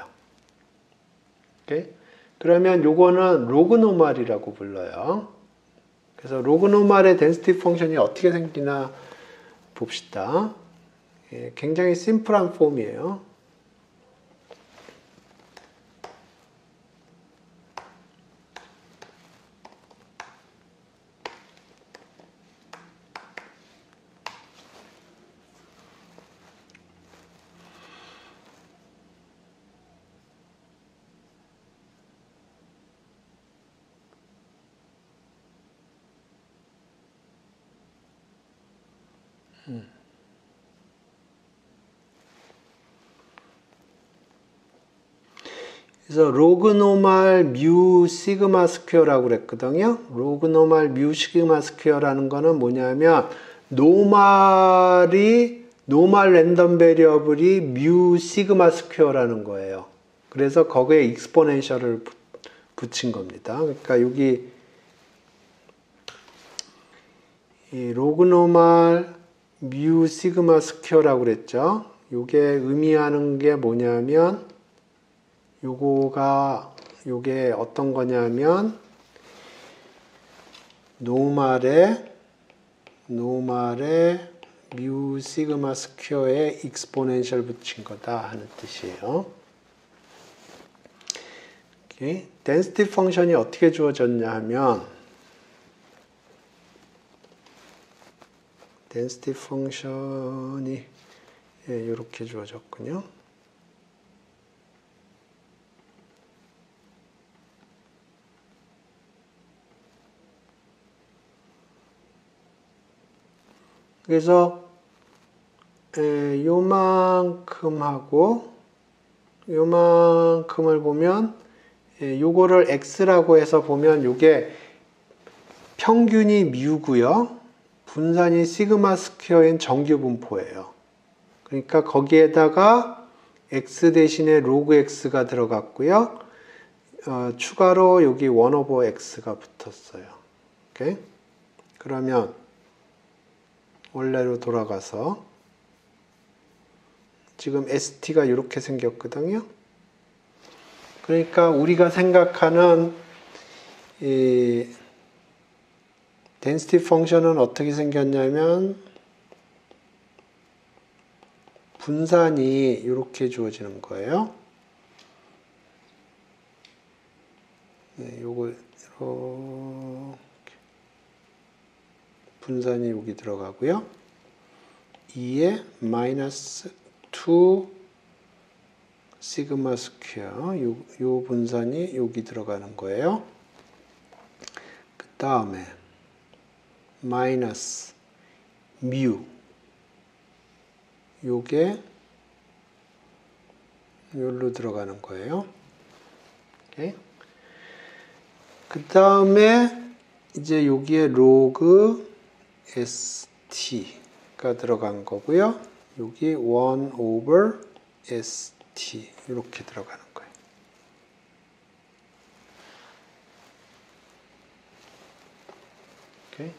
오케이? 그러면 요거는 로그 노말이라고 불러요. 그래서 로그 노말의 덴시티 펑션이 어떻게 생기나 봅시다. 굉장히 심플한 폼이에요. 그래서 로그 노말 뮤 시그마 스퀘어라고 그랬거든요. 로그 노말 뮤 시그마 스퀘어라는 거는 뭐냐면 노말 랜덤 베리어블이 뮤 시그마 스퀘어라는 거예요. 그래서 거기에 익스포넨셜을 붙인 겁니다. 그러니까 여기 이 로그 노말 뮤 시그마 스퀘어라고 그랬죠. 이게 의미하는 게 뭐냐면 요게 어떤 거냐면 노말에 뮤 시그마 스퀘어에 익스포넨셜 붙인 거다 하는 뜻이에요. 오케이. 덴시티 펑션이 어떻게 주어졌냐 하면 덴시티 펑션이 이렇게 주어졌군요. 그래서 요만큼하고 요만큼을 보면 요거를 x라고 해서 보면 요게 평균이 뮤고요. 분산이 시그마 스퀘어인 정규 분포예요. 그러니까 거기에다가 x 대신에 로그 x가 들어갔고요. 추가로 여기 1 오버 x가 붙었어요. 오케이? 그러면 원래로 돌아가서 지금 ST가 이렇게 생겼거든요. 그러니까 우리가 생각하는 이 덴시티 펑션은 어떻게 생겼냐면 분산이 이렇게 주어지는 거예요. 요거 이렇게 분산이 여기 들어가고요. 2에 마이너스 2 시그마 스퀘어 요 분산이 여기 들어가는 거예요. 그 다음에 마이너스 뮤 요게 여기로 들어가는 거예요. 오케이. 그 다음에 이제 여기에 로그 ST가 들어간 거고요. 여기 1 over ST 이렇게 들어가는 거예요. 오케이.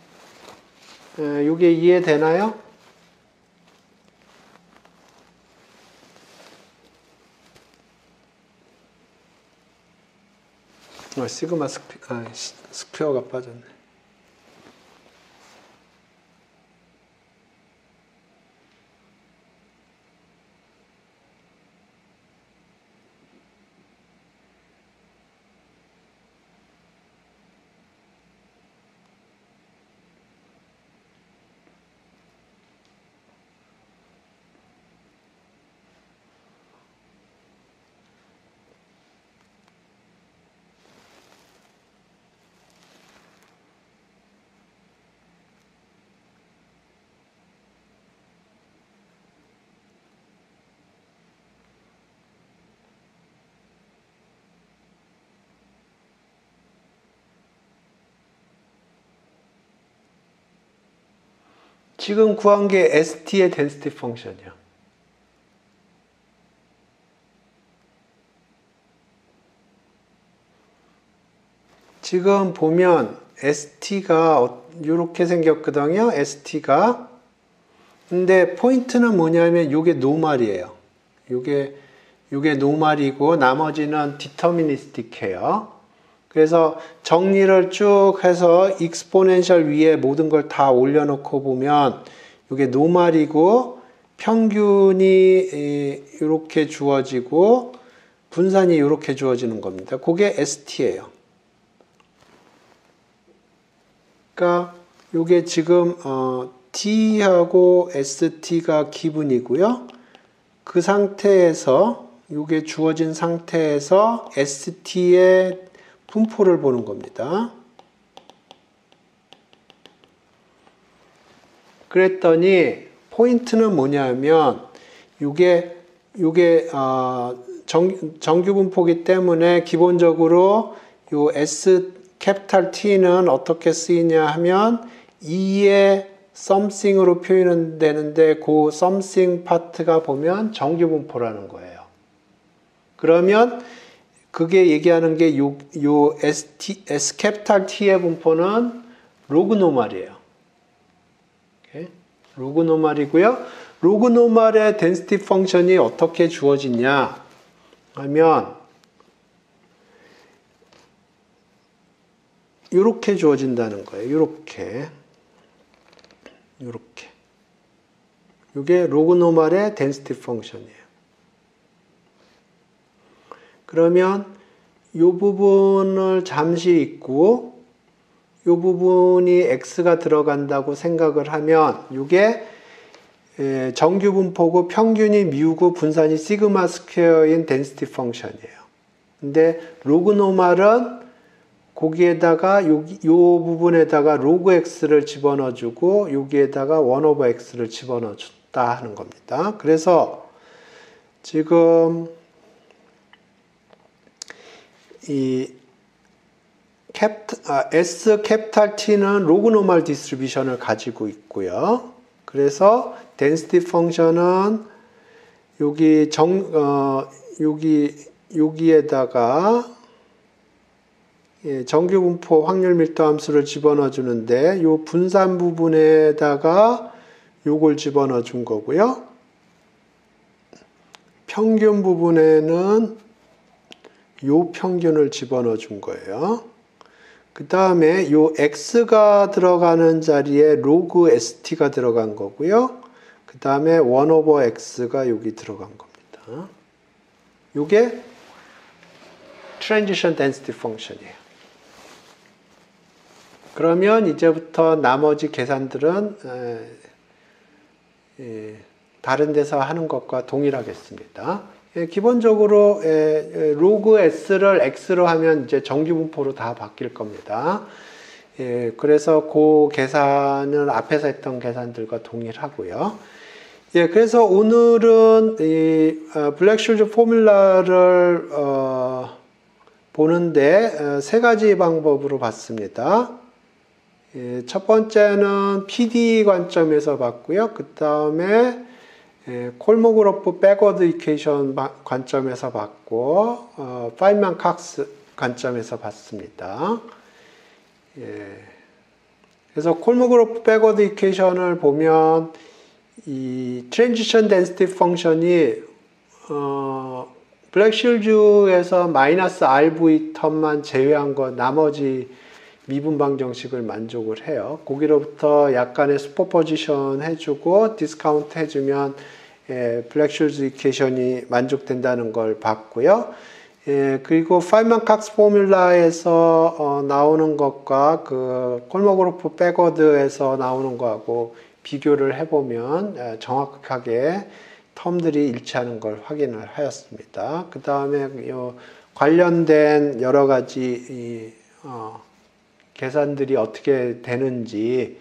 이게 이해되나요? 시그마 스퀘어가 빠졌네. 지금 구한 게 ST의 density 펑션이야. 지금 보면 ST가 이렇게 생겼거든요. ST가. 근데 포인트는 뭐냐면 이게 노말이에요. 이게 노말이고 나머지는 디터미니스틱해요. 그래서 정리를 쭉 해서 익스포넨셜 위에 모든 걸 다 올려놓고 보면 이게 노말이고 평균이 이렇게 주어지고 분산이 이렇게 주어지는 겁니다. 그게 ST예요. 그러니까 이게 지금 T하고 ST가 기분이고요. 그 상태에서 이게 주어진 상태에서 ST의 분포를 보는 겁니다. 그랬더니 포인트는 뭐냐면 이게 정규 분포기 때문에 기본적으로 요 S 캐피탈 T는 어떻게 쓰이냐 하면 2의 something으로 표현은 되는데 그 something 파트가 보면 정규 분포라는 거예요. 그러면 그게 얘기하는 게 요 S 캐피탈 T의 분포는 로그 노멀이에요. 로그 노멀이고요. 로그 노멀의 density 펑션이 어떻게 주어지냐 하면 이렇게 주어진다는 거예요. 이렇게. 이게 로그 노멀의 density 펑션이에요. 그러면 이 부분을 잠시 잊고 이 부분이 x가 들어간다고 생각을 하면 이게 정규 분포고 평균이 미우고 분산이 시그마 스퀘어인 density 펑션이에요. 근데 로그 노멀은 거기에다가 요 부분에다가 로그 x를 집어넣어주고 여기에다가 1 over x를 집어넣어줬다 하는 겁니다. 그래서 지금 이 S 캐피탈 T는 로그 노멀 디스트리뷰션을 가지고 있고요. 그래서 density 펑션은 여기에다가 정규 분포 확률 밀도 함수를 집어넣어 주는데 요 분산 부분에다가 요걸 집어넣어 준 거고요. 평균 부분에는 요 평균을 집어넣어 준 거예요. 그 다음에 요 x가 들어가는 자리에 로그 st가 들어간 거고요. 그 다음에 1 over x가 여기 들어간 겁니다. 요게 transition density function이에요. 그러면 이제부터 나머지 계산들은 다른 데서 하는 것과 동일하겠습니다. 기본적으로 로그 s를 x로 하면 이제 정규분포로 다 바뀔 겁니다. 그래서 그 계산은 앞에서 했던 계산들과 동일하고요. 그래서 오늘은 이 블랙슐즈 포뮬라를 보는데 세 가지 방법으로 봤습니다. 첫 번째는 PD 관점에서 봤고요. 그 다음에 콜모그로프 백워드 이퀘이션 관점에서 봤고 파인만 칵스 관점에서 봤습니다. 그래서 콜모그로프 백워드 이퀘이션을 보면 이 트랜지션 덴시티 펑션이 블랙슐즈에서 마이너스 RV 텀만 제외한 것 나머지 미분방 정식을 만족을 해요. 거기로부터 약간의 슈퍼포지션 해주고 디스카운트 해주면 블랙슐즈 이퀘이션이 만족된다는 걸 봤고요. 그리고 파인만 칵스 포뮬라에서 나오는 것과 그 콜모그로프 백워드에서 나오는 거하고 비교를 해보면 정확하게 텀들이 일치하는 걸 확인을 하였습니다. 그 다음에 관련된 여러 가지 계산들이 어떻게 되는지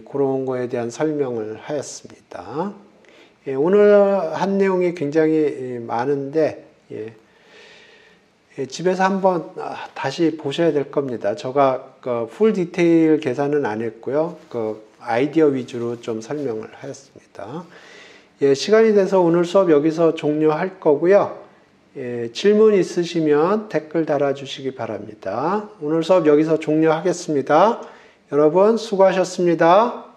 그런 거에 대한 설명을 하였습니다. 오늘 한 내용이 굉장히 많은데 집에서 한번 다시 보셔야 될 겁니다. 제가 풀 디테일 계산은 안 했고요. 아이디어 위주로 좀 설명을 하였습니다. 예, 시간이 돼서 오늘 수업 여기서 종료할 거고요. 예, 질문 있으시면 댓글 달아주시기 바랍니다. 오늘 수업 여기서 종료하겠습니다. 여러분 수고하셨습니다.